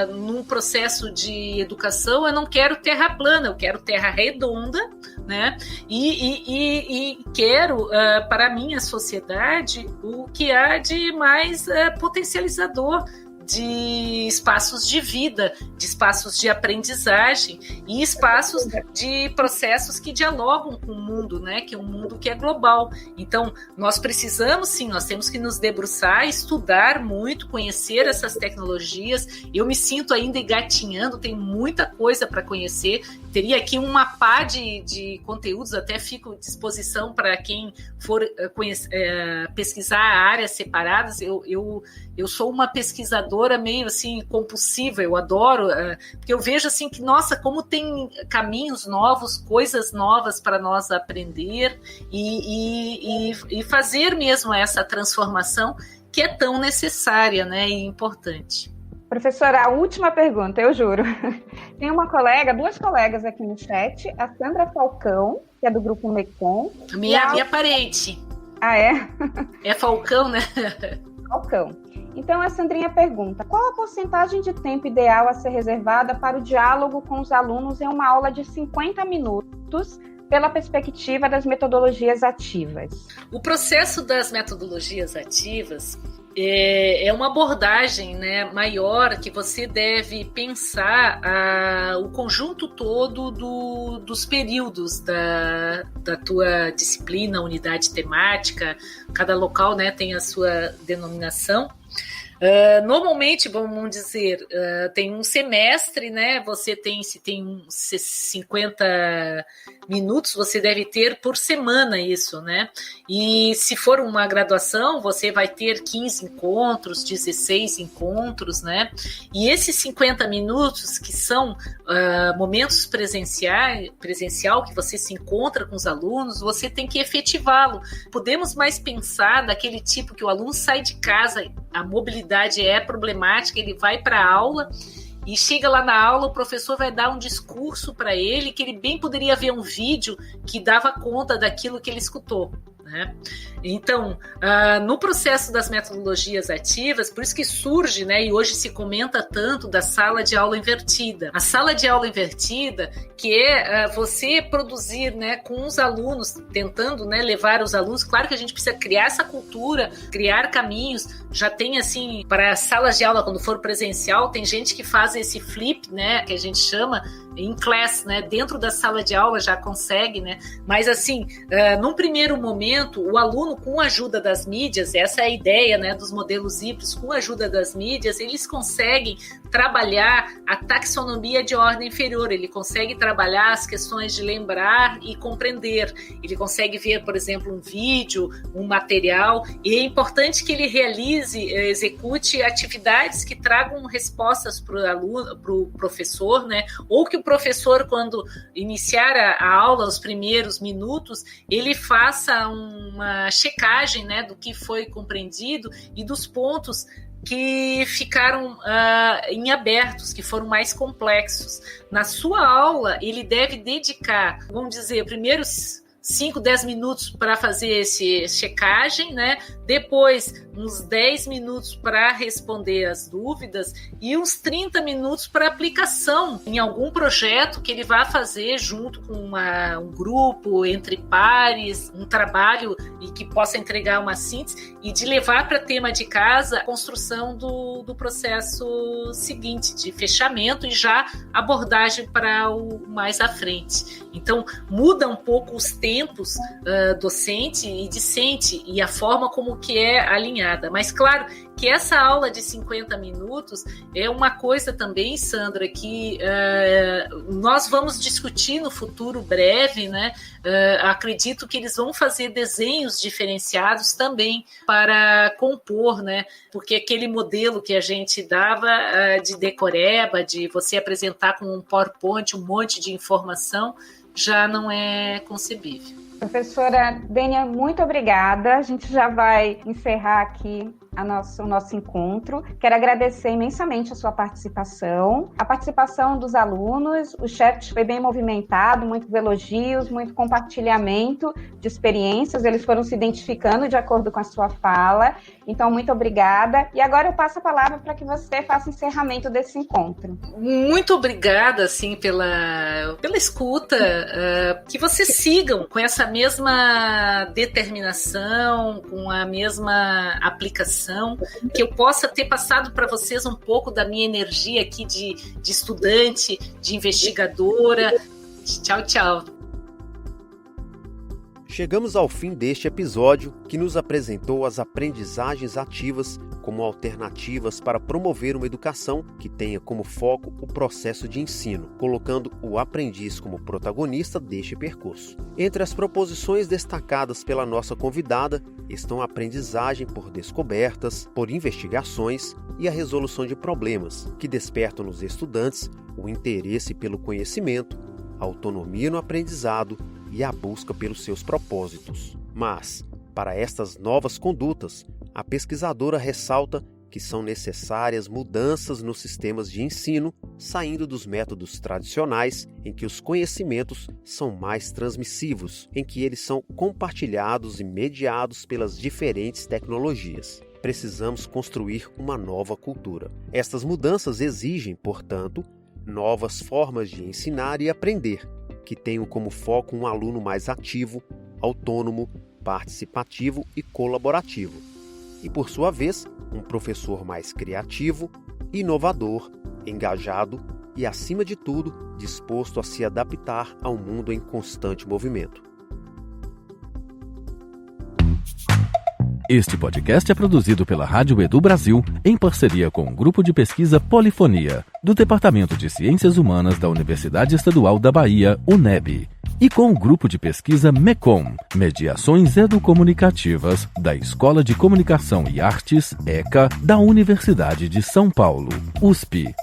num processo de educação, eu não quero terra plana, eu quero terra redonda, né? E quero para a minha sociedade o que há de mais potencializador de espaços de vida, de espaços de aprendizagem e espaços de processos que dialogam com o mundo, né? Que é um mundo que é global. Então, nós precisamos, sim, nós temos que nos debruçar, estudar muito, conhecer essas tecnologias. Eu me sinto ainda engatinhando, tem muita coisa para conhecer. teria aqui uma pá de conteúdos, até fico à disposição para quem for pesquisar áreas separadas. Eu sou uma pesquisadora meio assim compulsiva, eu adoro, porque eu vejo assim que, nossa, como tem caminhos novos, coisas novas para nós aprender e fazer mesmo essa transformação que é tão necessária, né, e importante. Professora, a última pergunta, eu juro. Tem duas colegas aqui no chat, a Sandra Falcão, que é do grupo MECOM. Minha parente. Ah, é? É Falcão, né? Falcão. Então, a Sandrinha pergunta, qual a porcentagem de tempo ideal a ser reservada para o diálogo com os alunos em uma aula de 50 minutos, pela perspectiva das metodologias ativas? O processo das metodologias ativas é uma abordagem, né, maior, que você deve pensar o conjunto todo dos períodos da tua disciplina, unidade temática. Cada local, né, tem a sua denominação. Normalmente, vamos dizer, tem um semestre, né? Se tem 50 minutos, você deve ter por semana isso, né? E se for uma graduação, você vai ter 15 encontros, 16 encontros, né? E esses 50 minutos, que são momentos presencial, que você se encontra com os alunos, você tem que efetivá-lo. Podemos mais pensar daquele tipo que o aluno sai de casa, a mobilidade é problemática, ele vai para a aula e chega lá na aula, o professor vai dar um discurso para ele, que ele bem poderia ver um vídeo que dava conta daquilo que ele escutou, né? Então, no processo das metodologias ativas, por isso que surge, né, e hoje se comenta tanto da sala de aula invertida. A sala de aula invertida, que é você produzir, né, com os alunos, tentando, né, levar os alunos. Claro que a gente precisa criar essa cultura, criar caminhos. Já tem, assim, para salas de aula, quando for presencial, tem gente que faz esse flip, né, que a gente chama, em class, né, dentro da sala de aula já consegue, né, mas assim, num primeiro momento, o aluno, com a ajuda das mídias, essa é a ideia, né, dos modelos híbridos, com a ajuda das mídias, eles conseguem trabalhar a taxonomia de ordem inferior, ele consegue trabalhar as questões de lembrar e compreender, ele consegue ver, por exemplo, um vídeo, um material, e é importante que ele execute atividades que tragam respostas para o aluno, para o professor, né, ou que o professor, quando iniciar a aula, os primeiros minutos, ele faça uma checagem, né, do que foi compreendido e dos pontos que ficaram em abertos, que foram mais complexos. Na sua aula, ele deve dedicar, vamos dizer, primeiros 5, 10 minutos para fazer esse checagem, né? Depois, uns 10 minutos para responder as dúvidas e uns 30 minutos para aplicação em algum projeto que ele vai fazer junto com um grupo, entre pares, um trabalho e que possa entregar uma síntese e de levar para tema de casa a construção do processo seguinte, de fechamento e já abordagem para o mais à frente. Então, muda um pouco os tempos docente e discente e a forma como que é alinhada. Mas, claro, que essa aula de 50 minutos é uma coisa também, Sandra, que nós vamos discutir no futuro breve, né? Acredito que eles vão fazer desenhos diferenciados também para compor, né? Porque aquele modelo que a gente dava de decoreba, de você apresentar com um PowerPoint um monte de informação, já não é concebível. Professora Dênia, muito obrigada. A gente já vai encerrar aqui o nosso encontro. Quero agradecer imensamente a sua participação, a participação dos alunos. O chat foi bem movimentado, muitos elogios, muito compartilhamento de experiências. Eles foram se identificando de acordo com a sua fala. Então, muito obrigada. E agora eu passo a palavra para que você faça o encerramento desse encontro. Muito obrigada, assim, pela escuta. Que vocês sigam com essa mesma determinação, com a mesma aplicação, que eu possa ter passado para vocês um pouco da minha energia aqui de estudante, de investigadora. Tchau, tchau. Chegamos ao fim deste episódio que nos apresentou as aprendizagens ativas como alternativas para promover uma educação que tenha como foco o processo de ensino, colocando o aprendiz como protagonista deste percurso. Entre as proposições destacadas pela nossa convidada estão a aprendizagem por descobertas, por investigações e a resolução de problemas, que despertam nos estudantes o interesse pelo conhecimento, a autonomia no aprendizado e a busca pelos seus propósitos. Mas, para estas novas condutas, a pesquisadora ressalta que são necessárias mudanças nos sistemas de ensino, saindo dos métodos tradicionais, em que os conhecimentos são mais transmissivos, em que eles são compartilhados e mediados pelas diferentes tecnologias. Precisamos construir uma nova cultura. Estas mudanças exigem, portanto, novas formas de ensinar e aprender, que tenham como foco um aluno mais ativo, autônomo, participativo e colaborativo. E, por sua vez, um professor mais criativo, inovador, engajado e, acima de tudo, disposto a se adaptar ao mundo em constante movimento. Este podcast é produzido pela Rádio Edu Brasil em parceria com o Grupo de Pesquisa Polifonia, do Departamento de Ciências Humanas da Universidade Estadual da Bahia, UNEB, e com o Grupo de Pesquisa MECOM, Mediações Educomunicativas, da Escola de Comunicação e Artes, ECA, da Universidade de São Paulo, USP.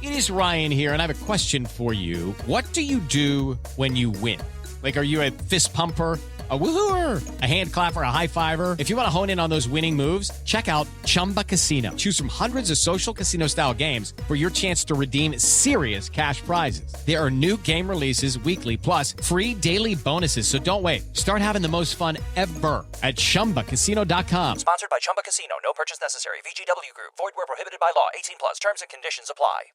It is Ryan here, and I have a question for you. What do you do when you win? Like, are you a fist pumper, a woohooer, a hand clapper, a high fiver? If you want to hone in on those winning moves, check out Chumba Casino. Choose from hundreds of social casino style games for your chance to redeem serious cash prizes. There are new game releases weekly, plus free daily bonuses. So don't wait. Start having the most fun ever at ChumbaCasino.com. Sponsored by Chumba Casino. No purchase necessary. VGW Group. Void where prohibited by law. 18+. Terms and conditions apply.